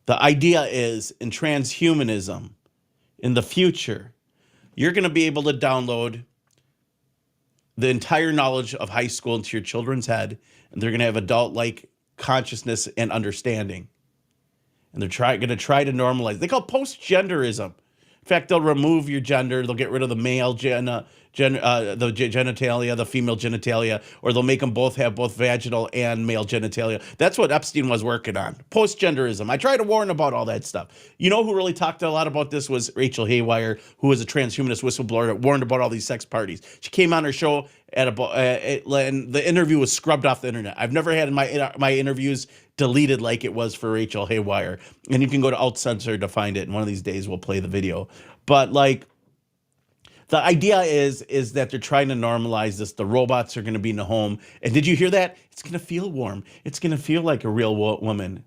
the idea is in transhumanism, in the future, you're going to be able to download the entire knowledge of high school into your children's head, and they're going to have adult-like consciousness and understanding. And they're going to try to normalize. They call it post-genderism. In fact, they'll remove your gender. They'll get rid of the male genitalia, the female genitalia, or they'll make them both have both vaginal and male genitalia. That's what Epstein was working on. Post-genderism. I try to warn about all that stuff. You know who really talked a lot about this was Rachel Haywire, who was a transhumanist whistleblower that warned about all these sex parties. She came on her show and the interview was scrubbed off the internet. I've never had my interviews deleted like it was for Rachel Haywire. And you can go to Outcensored to find it. And one of these days we'll play the video. But like, the idea is that they're trying to normalize this. The robots are going to be in the home. And did you hear that? It's going to feel warm. It's going to feel like a real woman.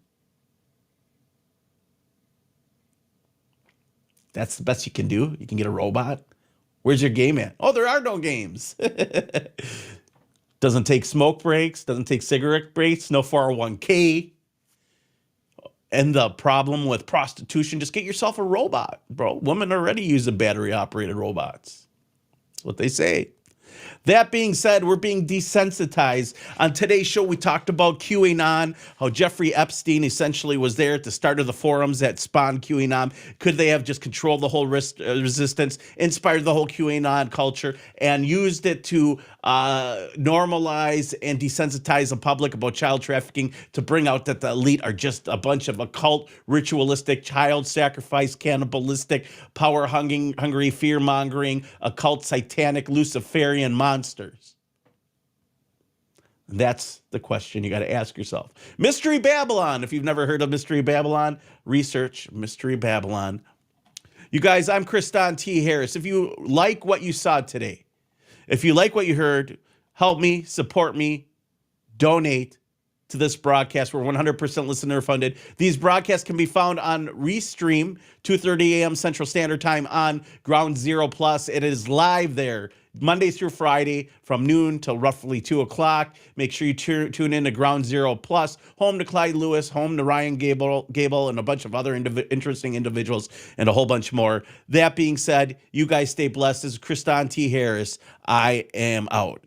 That's the best you can do. You can get a robot. Where's your game at? Oh, there are no games. Doesn't take smoke breaks. Doesn't take cigarette breaks. No 401k. And the problem with prostitution, just get yourself a robot, bro. Women already use the battery-operated robots. That's what they say. That being said, we're being desensitized. On today's show, we talked about QAnon, how Jeffrey Epstein essentially was there at the start of the forums that spawned QAnon. Could they have just controlled the whole resistance, inspired the whole QAnon culture, and used it to normalize and desensitize the public about child trafficking, to bring out that the elite are just a bunch of occult, ritualistic, child sacrifice, cannibalistic, power-hungry, fear-mongering, occult, satanic, Luciferian monsters? That's the question you got to ask yourself. Mystery Babylon. If you've never heard of Mystery Babylon, research Mystery Babylon. You guys, I'm Christopher T. Harris. If you like what you saw today, if you like what you heard, help me, support me, donate to this broadcast. We're 100% listener funded. These broadcasts can be found on Restream, 2:30 a.m. Central Standard Time on Ground Zero Plus. It is live there Monday through Friday from noon till roughly 2 o'clock. Make sure you tune in to Ground Zero Plus, home to Clyde Lewis, home to Ryan Gable, and a bunch of other interesting individuals, and a whole bunch more. That being said, you guys stay blessed. This is Christopher T. Harris. I am out.